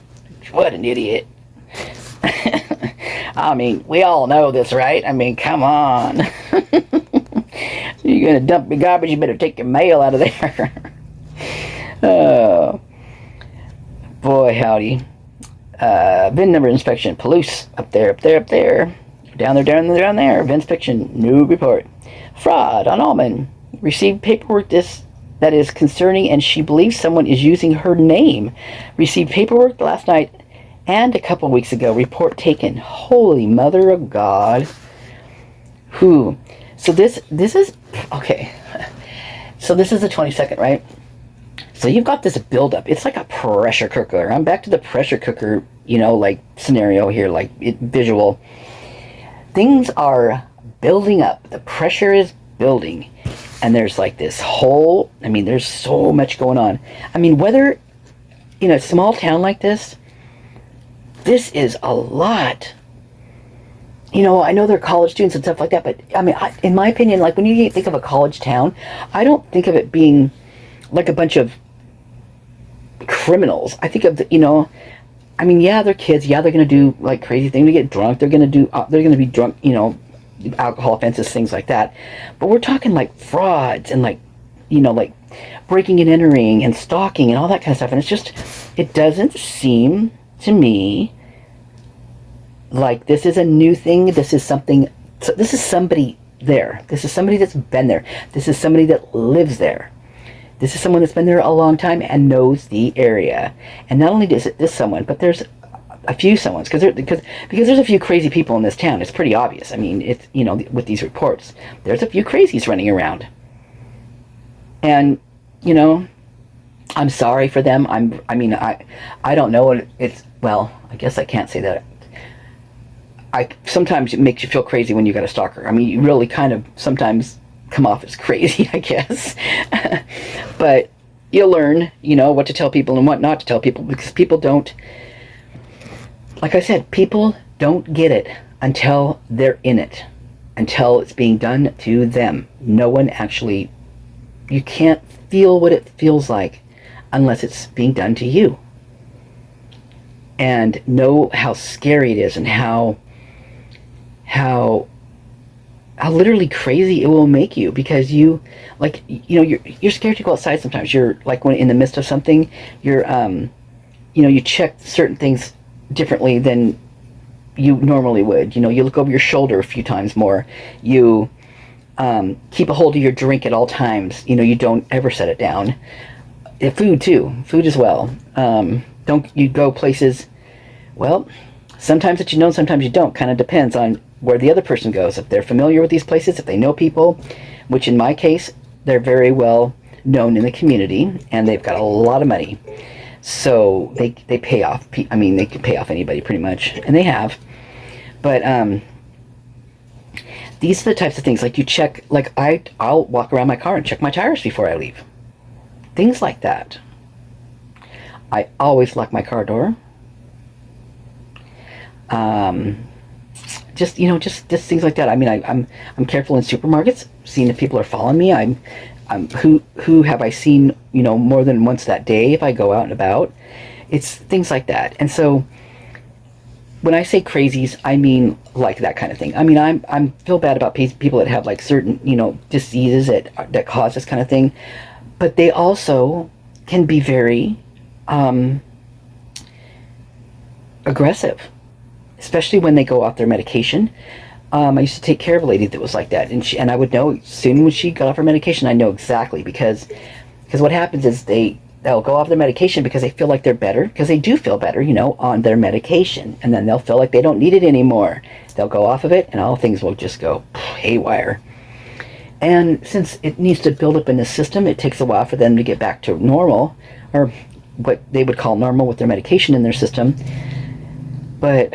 What an idiot. I mean, we all know this, right? I mean, come on. You're going to dump your garbage, you better take your mail out of there. Oh, boy, howdy. VIN number inspection. Police. Up there, up there, up there. Down there, down there, down there. VIN inspection. No report. Fraud on Allman. Received paperwork that is concerning, and she believes someone is using her name. Received paperwork last night and a couple weeks ago. Report taken. Holy mother of God. Who? So this is, okay. So this is the 22nd, right? So you've got this buildup. It's like a pressure cooker. I'm back to the pressure cooker, like scenario here, like visual. Things are building up. The pressure is building. And there's like this whole, there's so much going on. Whether in a small town like this is a lot. I know they're college students and stuff like that, but in my opinion, like when you think of a college town, I don't think of it being like a bunch of criminals. I think of yeah, they're kids. Yeah, they're going to do like crazy things. They get drunk. They're going to be drunk, alcohol offenses, things like that. But we're talking like frauds and like breaking and entering and stalking and all that kind of stuff. And it doesn't seem to me like this is a new thing. This is somebody there. This is somebody that's been there. This is somebody that lives there. This is someone that's been there a long time and knows the area. And not only is it this someone, but there's a few someones, because there's a few crazy people in this town. It's pretty obvious. It's, with these reports, there's a few crazies running around. And, I'm sorry for them. I don't know what it's, well, I guess I can't say that. Sometimes it makes you feel crazy when you got a stalker. You really kind of sometimes come off as crazy, I guess. But you'll learn, what to tell people and what not to tell people, because people don't, like I said, people don't get it until they're in it, until it's being done to them. No one actually, you can't feel what it feels like unless it's being done to you. And know how scary it is and how literally crazy it will make you, because you're scared to go outside sometimes. You're like, when in the midst of something, you're you check certain things differently than you normally would. You look over your shoulder a few times more. You keep a hold of your drink at all times. You don't ever set it down. Food too. Food as well. You go places, well, sometimes that sometimes you don't. Kind of depends on where the other person goes. If they're familiar with these places, if they know people, which in my case, they're very well known in the community, and they've got a lot of money. So they pay off. They can pay off anybody pretty much, and they have. But these are the types of things, like you check. Like I'll walk around my car and check my tires before I leave. Things like that. I always lock my car door. Just things like that. I'm careful in supermarkets, seeing if people are following me. Who have I seen, more than once that day if I go out and about. It's things like that. And so when I say crazies, I mean like that kind of thing. I feel bad about people that have like certain, diseases that cause this kind of thing, but they also can be very aggressive, especially when they go off their medication. I used to take care of a lady that was like that, and I would know soon when she got off her medication. I know exactly, because what happens is they'll go off their medication because they feel like they're better, because they do feel better, on their medication, and then they'll feel like they don't need it anymore. They'll go off of it, and all things will just go haywire. And since it needs to build up in the system, it takes a while for them to get back to normal, or what they would call normal with their medication in their system. But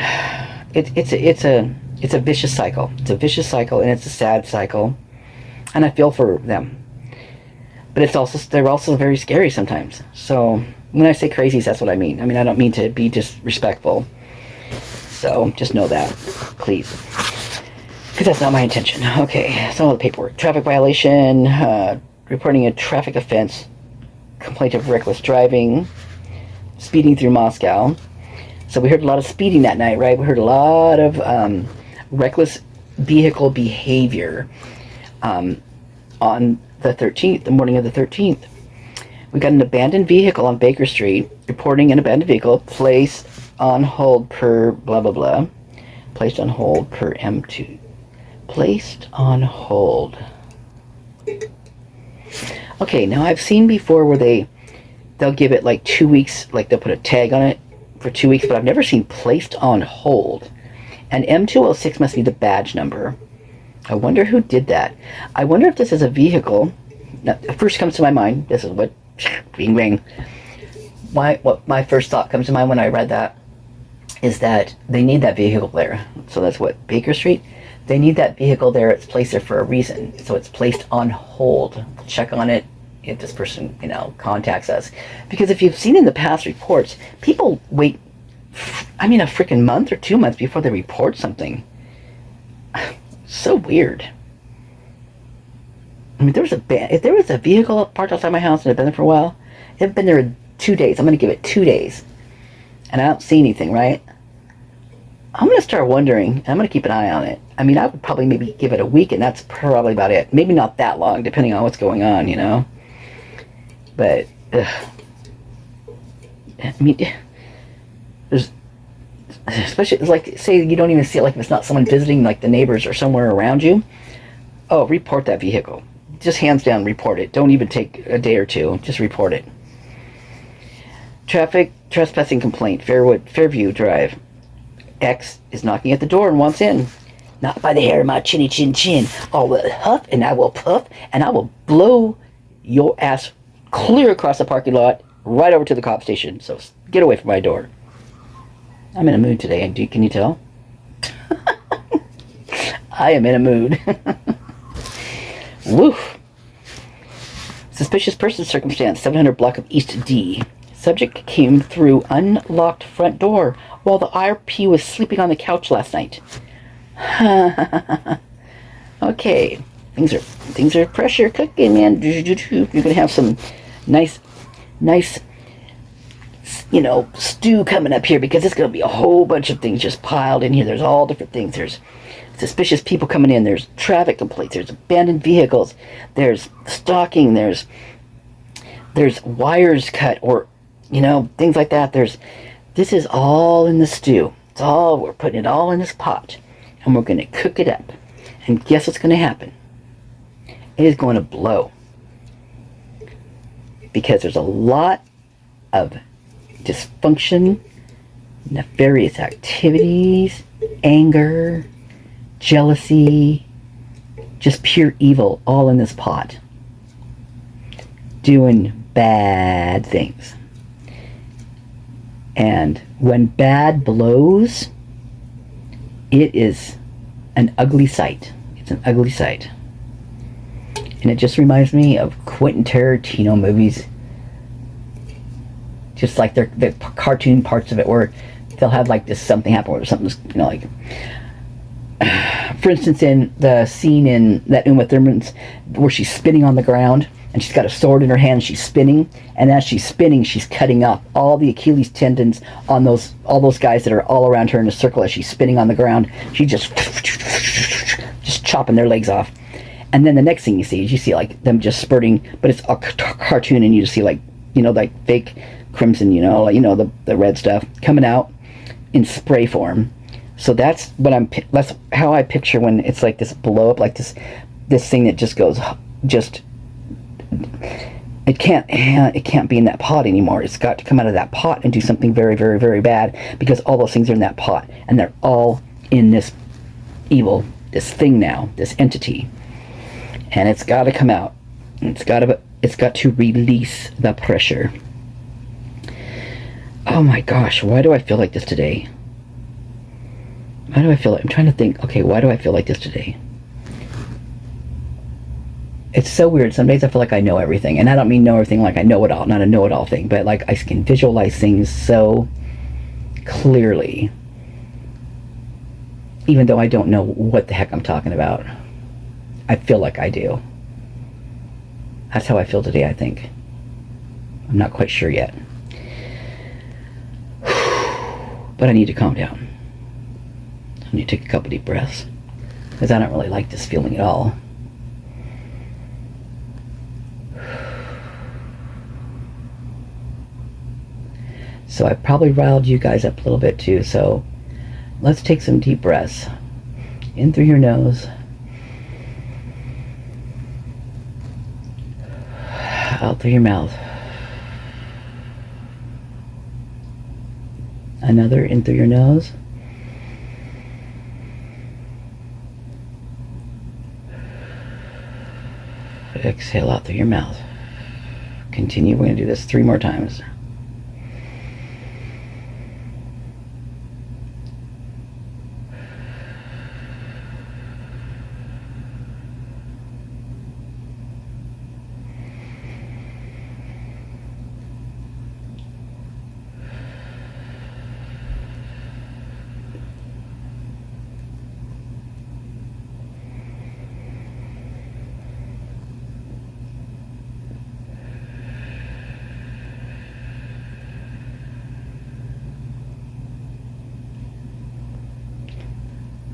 it's a vicious cycle. It's a vicious cycle, and it's a sad cycle. and I feel for them. But they're also very scary sometimes. So when I say crazies, that's what I mean. I mean, I don't mean to be disrespectful. So just know that, please. Because that's not my intention. Okay, some of the paperwork. Traffic violation, reporting a traffic offense, complaint of reckless driving, speeding through Moscow. So we heard a lot of speeding that night, right? We heard a lot of reckless vehicle behavior on the 13th, the morning of the 13th. We got an abandoned vehicle on Baker Street, reporting an abandoned vehicle, placed on hold per blah, blah, blah. Placed on hold per M2. Placed on hold. Okay, now I've seen before where they'll give it like 2 weeks, like they'll put a tag on it for 2 weeks, but I've never seen placed on hold. And M206 must be the badge number. I wonder who did that. I wonder if this is a vehicle. Now, first comes to my mind, this is what, bing bang. What my first thought comes to mind when I read that is that they need that vehicle there. So that's what, Baker Street? They need that vehicle there. It's placed there for a reason. So it's placed on hold. Check on it if this person, contacts us. Because if you've seen in the past reports, people wait, a freaking month or 2 months before they report something. So weird. I mean, if there was a vehicle parked outside my house and had been there for a while, it had been there 2 days. I'm going to give it 2 days. And I don't see anything, right? I'm going to start wondering, and I'm going to keep an eye on it. I mean, I would probably maybe give it a week, and that's probably about it. Maybe not that long, depending on what's going on, But, I mean, there's, especially, like, say you don't even see it, like, if it's not someone visiting, like, the neighbors or somewhere around you. Oh, report that vehicle. Just hands down, report it. Don't even take a day or two. Just report it. Traffic trespassing complaint, Fairview Drive. X is knocking at the door and wants in. Not by the hair of my chinny chin chin. I will huff and I will puff and I will blow your ass clear across the parking lot right over to the cop station. So get away from my door. I'm in a mood today. Can you tell? I am in a mood. Woof. Suspicious person circumstance, 700 block of East D. Subject came through unlocked front door while the RP was sleeping on the couch last night. Okay, things are pressure cooking, man. You're gonna have some nice, stew coming up here because it's gonna be a whole bunch of things just piled in here. There's all different things. There's suspicious people coming in. There's traffic complaints. There's abandoned vehicles. There's stalking. There's wires cut or things like that. This is all in the stew. We're putting it all in this pot. And we're going to cook it up. And guess what's going to happen? It is going to blow. Because there's a lot of dysfunction, nefarious activities, anger, jealousy, just pure evil all in this pot. Doing bad things. And when bad blows, it is an ugly sight. It's an ugly sight. And it just reminds me of Quentin Tarantino movies. Just like the cartoon parts of it where they'll have like this something happen where something's, like... For instance, in the scene in that Uma Thurman's where she's spinning on the ground and she's got a sword in her hand, she's spinning, and as she's spinning, she's cutting up all the Achilles tendons on all those guys that are all around her in a circle as she's spinning on the ground. She just chopping their legs off. And then the next thing you see is like them just spurting, but it's a cartoon, and you just see like fake crimson, the red stuff coming out in spray form. So that's how I picture when it's like this blow up, like this thing that just goes, it can't be in that pot anymore. It's got to come out of that pot and do something very, very, very bad, because all those things are in that pot and they're all in this evil, this thing now, this entity, and it's got to come out. It's got to release the pressure. Oh my gosh, why do I feel like this today? Why do I feel like... I'm trying to think, okay, why do I feel like this today? It's so weird. Some days I feel like I know everything, and I don't mean know everything like I know it all, not a know-it-all thing, but like I can visualize things so clearly, even though I don't know what the heck I'm talking about. I feel like I do. That's how I feel today, I think. I'm not quite sure yet. But I need to calm down. I need to take a couple deep breaths, because I don't really like this feeling at all. So I probably riled you guys up a little bit too, so let's take some deep breaths. In through your nose. Out through your mouth. Another in through your nose. Exhale out through your mouth. Continue. We're going to do this 3 more times.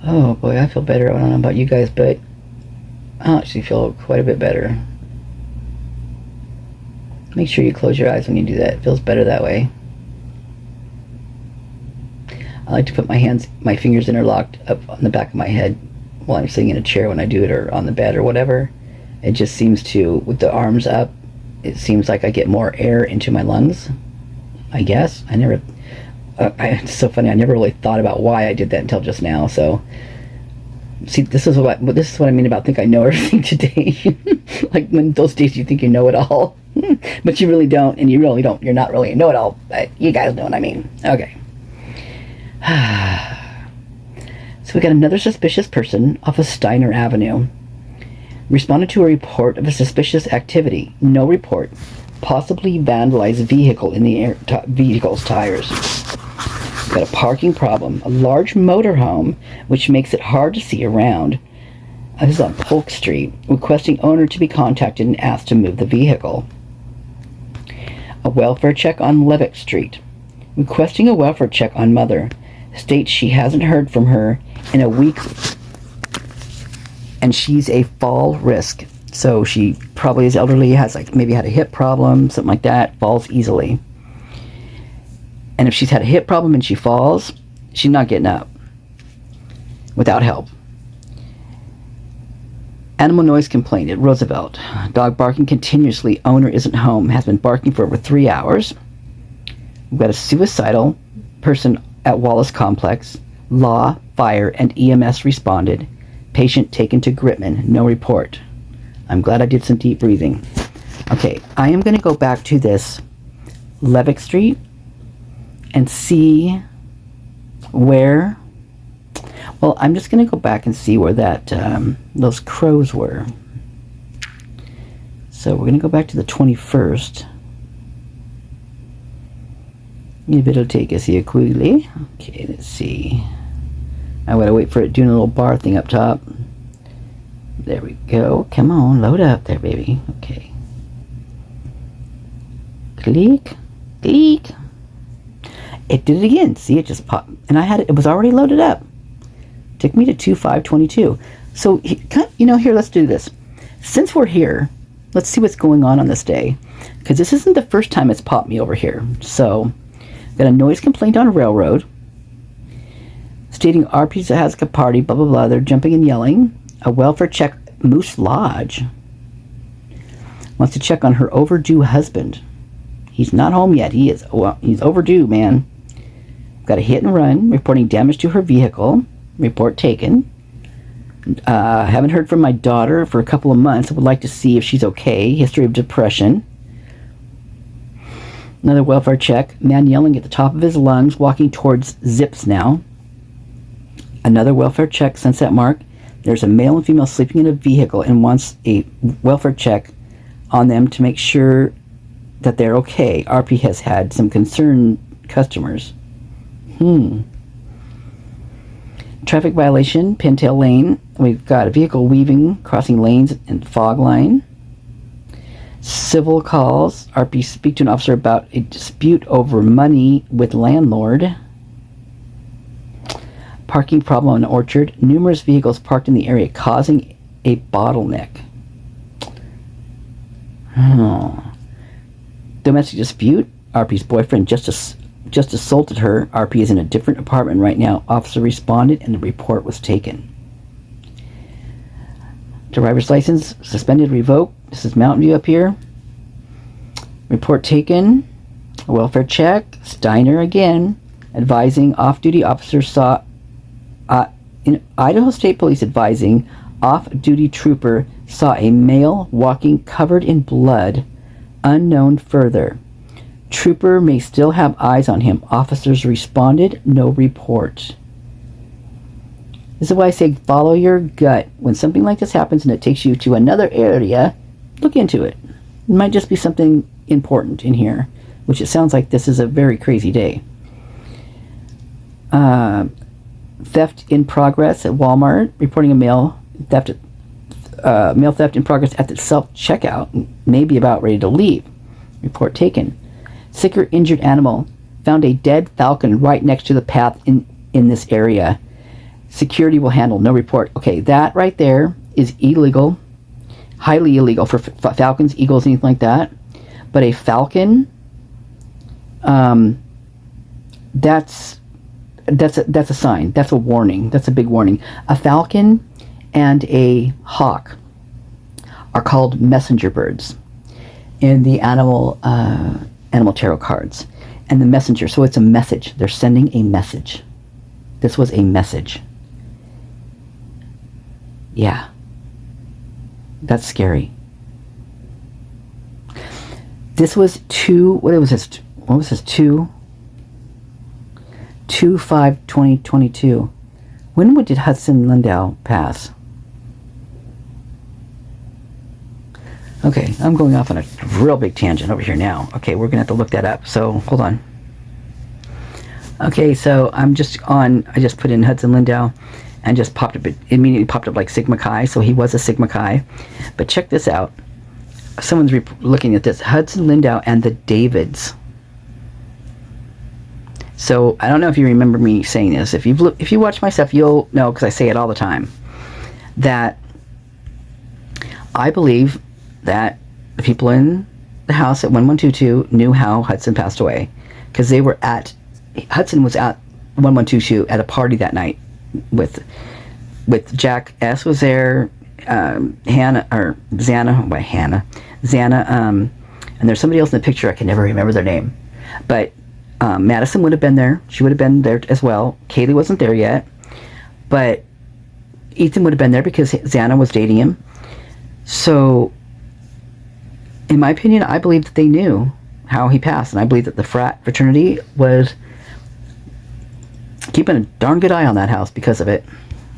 Oh boy, I feel better. I don't know about you guys, but I actually feel quite a bit better. Make sure you close your eyes when you do that. It feels better that way. I like to put my fingers interlocked up on the back of my head while I'm sitting in a chair when I do it, or on the bed or whatever. It just seems to, with the arms up, it seems like I get more air into my lungs, I guess. It's so funny. I never really thought about why I did that until just now. So, see, this is what I mean about think I know everything today. Like when those days you think you know it all, but you really don't, and you really don't. You're not really a know-it-all. But you guys know what I mean. Okay. So we got another suspicious person off of Steiner Avenue. Responded to a report of a suspicious activity. No report. Possibly vandalized vehicle in the vehicle's tires. Got a parking problem. A large motorhome, which makes it hard to see around. This is on Polk Street. Requesting owner to be contacted and asked to move the vehicle. A welfare check on Levick Street. Requesting a welfare check on mother. States she hasn't heard from her in a week, and she's a fall risk. So she probably is elderly, has like maybe had a hip problem, something like that, falls easily. And if she's had a hip problem and she falls, she's not getting up without help. Animal noise complaint at Roosevelt. Dog barking continuously. Owner isn't home. Has been barking for over 3 hours. We've got a suicidal person at Wallace Complex. Law, fire, and EMS responded. Patient taken to Gritman. No report. I'm glad I did some deep breathing. Okay, I am going to go back to this Levick Street and see where, well, I'm just going to go back and see where that, those crows were. So we're going to go back to the 21st. Maybe it'll take us here quickly. Okay, let's see. I gotta wait for it doing a little bar thing up top. There we go. Come on, load up there, baby. Okay. Click, click. It did it again. See, it just popped, and it was already loaded up. Took me to 2522. So, here, let's do this. Since we're here, let's see what's going on this day, because this isn't the first time it's popped me over here. So, got a noise complaint on railroad, stating RP's has a party, blah, blah, blah. They're jumping and yelling. A welfare check, Moose Lodge. Wants to check on her overdue husband. He's not home yet. He's overdue, man. Got a hit and run, reporting damage to her vehicle. Report taken. Haven't heard from my daughter for a couple of months. I would like to see if she's okay. History of depression. Another welfare check. Man yelling at the top of his lungs, walking towards Zips now. Another welfare check, Sunset Mark. There's a male and female sleeping in a vehicle and wants a welfare check on them to make sure that they're okay. RP has had some concerned customers. Traffic violation, Pintail Lane. We've got a vehicle weaving, crossing lanes and fog line. Civil calls. RP speak to an officer about a dispute over money with landlord. Parking problem on Orchard. Numerous vehicles parked in the area causing a bottleneck. Domestic dispute. RP's boyfriend just assaulted her. RP is in a different apartment right now. Officer responded and the report was taken. Driver's license suspended, revoked. This is Mountain View up here. Report taken. Welfare check. Steiner again. Advising off-duty officer saw in Idaho State Police advising off-duty trooper saw a male walking covered in blood. Unknown further. Trooper may still have eyes on him. Officers responded. No report. This is why I say follow your gut. When something like this happens and it takes you to another area, look into it. It might just be something important in here, which it sounds like this is a very crazy day. Theft in progress at Walmart. Reporting a mail theft in progress at the self-checkout. Maybe about ready to leave. Report taken. Sick or injured animal. Found a dead falcon right next to the path in this area. Security will handle. No report. Okay, that right there is illegal. Highly illegal for falcons, eagles, anything like that. But a falcon, that's a sign. That's a warning. That's a big warning. A falcon and a hawk are called messenger birds in the animal tarot cards. And the messenger, so it's a message. They're sending a message. This was a message. Yeah. That's scary. This was 2/5/2022. When did Hudson Lindow pass? Okay, I'm going off on a real big tangent over here now. Okay, we're gonna have to look that up. So hold on. Okay, so I just put in Hudson Lindow and just popped up. It immediately popped up like Sigma Chi, so he was a Sigma Chi. But check this out. Someone's looking at this. Hudson Lindow and the Davids. So I don't know if you remember me saying this. If you watch my stuff, you'll know, because I say it all the time, that I believe that the people in the house at 1122 knew how Hudson passed away, because Hudson was at 1122 at a party that night with Jack S was there, Xana, and there's somebody else in the picture. I can never remember their name, but Madison would have been there. She would have been there as well. Kaylee wasn't there yet, but Ethan would have been there because Xana was dating him. So, in my opinion, I believe that they knew how he passed, and I believe that the fraternity was keeping a darn good eye on that house because of it.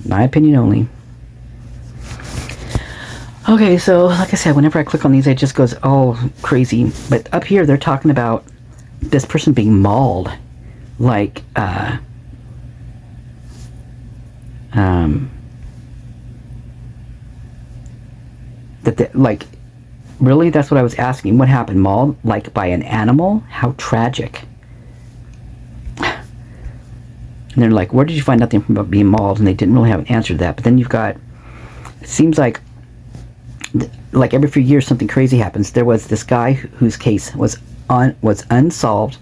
My opinion only. Okay, so like I said, whenever I click on these, it just goes all crazy. But up here, they're talking about this person being mauled, like like, really? That's what I was asking. What happened? Mauled, like by an animal? How tragic. And they're like, where did you find out the information about being mauled? And they didn't really have an answer to that. But then you've got, it seems like every few years something crazy happens. There was this guy whose case was unsolved,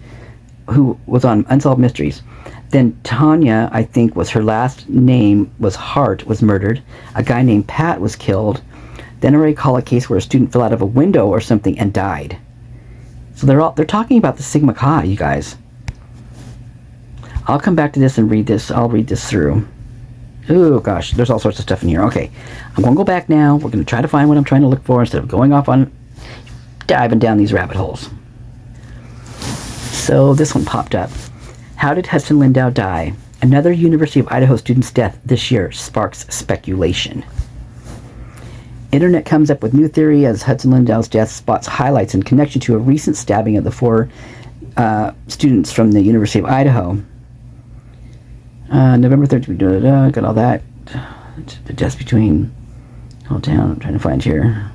who was on Unsolved Mysteries. Then Tanya, I think was her last name, was Hart, was murdered. A guy named Pat was killed. Then I recall a case where a student fell out of a window or something and died. So they're talking about the Sigma Chi, you guys. I'll come back to this and read this. I'll read this through. Oh gosh, there's all sorts of stuff in here. Okay, I'm going to go back now. We're going to try to find what I'm trying to look for instead of going off on diving down these rabbit holes. So this one popped up. How did Hudson Lindow die? Another University of Idaho student's death this year sparks speculation. Internet comes up with new theory as Hudson Lindau's death spots highlights in connection to a recent stabbing of the 4 students from the University of Idaho. November 13th, got all that. The deaths between... Hold down, I'm trying to find here.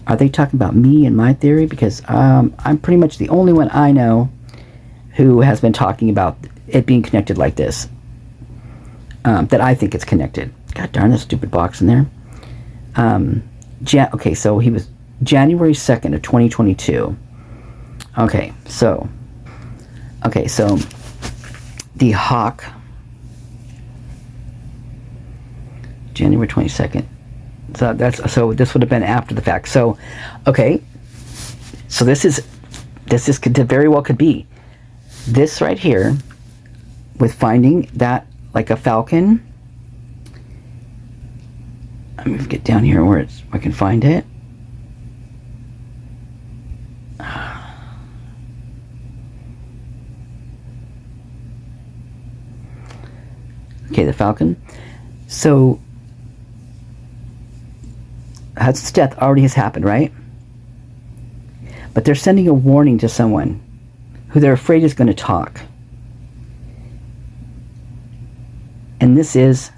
Are they talking about me and my theory? Because I'm pretty much the only one I know who has been talking about it being connected like this. That I think it's connected. God darn that stupid box in there. Okay, so he was January 2nd of 2022. Okay, so the hawk, January 22nd. So this would have been after the fact. So, okay. So this is very well could be this right here with finding that like a falcon. Let me get down here where I can find it. Okay, the falcon. So Hudson's death already has happened, right? But they're sending a warning to someone who they're afraid is going to talk. And this is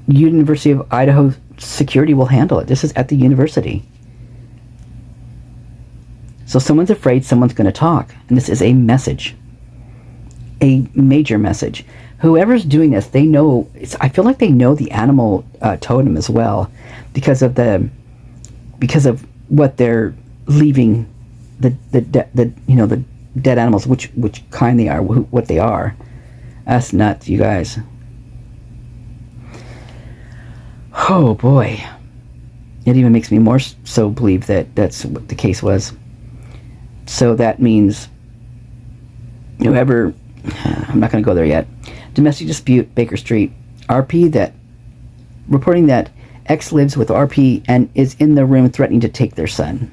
University of Idaho security will handle it. This is at the university. So someone's afraid someone's going to talk. And this is a message. A major message. Whoever's doing this, they know. I feel like they know the animal totem as well, because of what they're leaving the dead animals, which kind they are, what they are. That's nuts, you guys. Oh boy, it even makes me more so believe that that's what the case was. So that means whoever. I'm not going to go there yet. Domestic dispute, Baker Street. RP reporting that X lives with RP and is in the room threatening to take their son.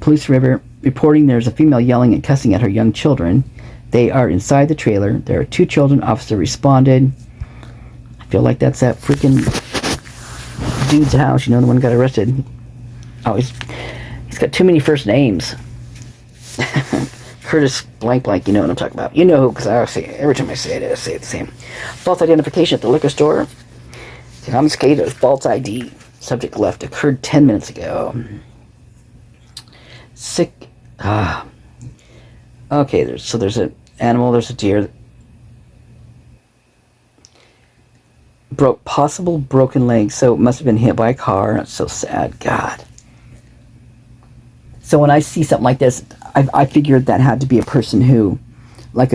Police River reporting there's a female yelling and cussing at her young children. They are inside the trailer. There are 2 children. Officer responded. I feel like that's that freaking dude's house. You know, the one who got arrested. Oh, he's got too many first names. Curtis blank, you know what I'm talking about. You know, because I say every time I say it, I say it the same. False identification at the liquor store. Confiscated false ID. Subject left. Occurred 10 minutes ago. Sick. Okay, there's an animal. There's a deer. Possible broken leg. So it must have been hit by a car. That's so sad. God. So when I see something like this, I figured that had to be a person who, I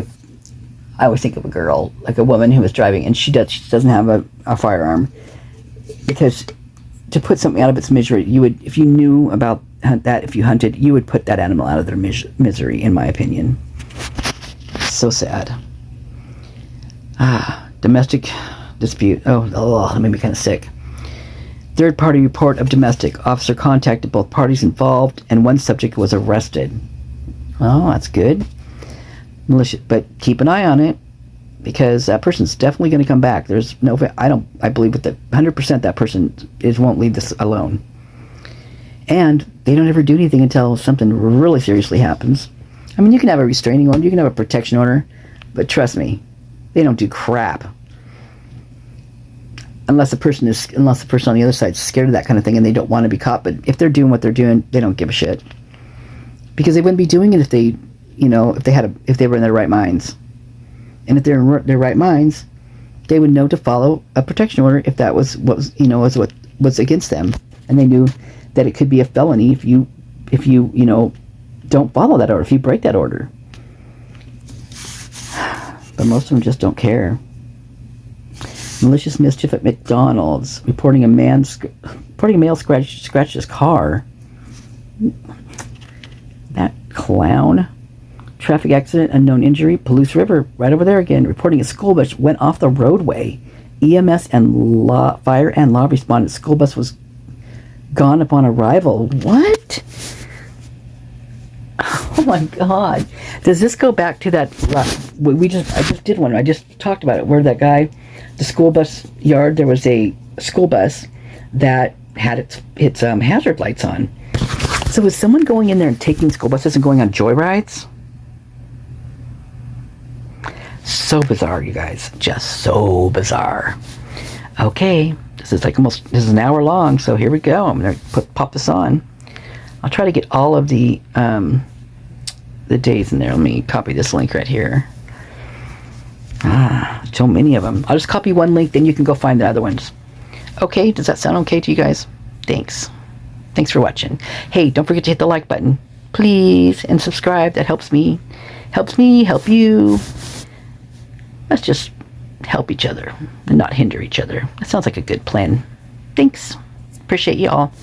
always think of a girl, like a woman who was driving, and she doesn't have a firearm, because to put something out of its misery, you would, if you knew about that, if you hunted, you would put that animal out of their misery, in my opinion. So sad. Domestic dispute. Oh, that made me kind of sick. Third-party report of domestic. Officer contacted both parties involved, and one subject was arrested. Oh, that's good. Malicious, but keep an eye on it, because that person's definitely going to come back. There's no, I believe with the 100% that person won't leave this alone. And they don't ever do anything until something really seriously happens. I mean, you can have a restraining order, you can have a protection order, but trust me, they don't do crap. Unless the person on the other side is scared of that kind of thing and they don't want to be caught. But if they're doing what they're doing, they don't give a shit, because they wouldn't be doing it if they were in their right minds. And if they're in their right minds, they would know to follow a protection order if that was what was against them, and they knew that it could be a felony if you don't follow that order, if you break that order. But most of them just don't care. Malicious mischief at McDonald's. Reporting a male scratched his car. That clown. Traffic accident, unknown injury. Palouse River, right over there again. Reporting a school bus went off the roadway. EMS and fire and law responded. School bus was gone upon arrival. What? Oh my God. Does this go back to that, I just did one. I just talked about it, where that guy, the school bus yard, there was a school bus that had its hazard lights on. So is someone going in there and taking school buses and going on joyrides? So bizarre, you guys. Just so bizarre. Okay, this is an hour long, so here we go. I'm gonna pop this on. I'll try to get all of the days in there. Let me copy this link right here. So many of them. I'll just copy one link, then you can go find the other ones. Okay, does that sound okay to you guys? Thanks. Thanks for watching. Hey, don't forget to hit the like button, please, and subscribe. That helps me, help you. Let's just help each other and not hinder each other. That sounds like a good plan. Thanks. Appreciate you all.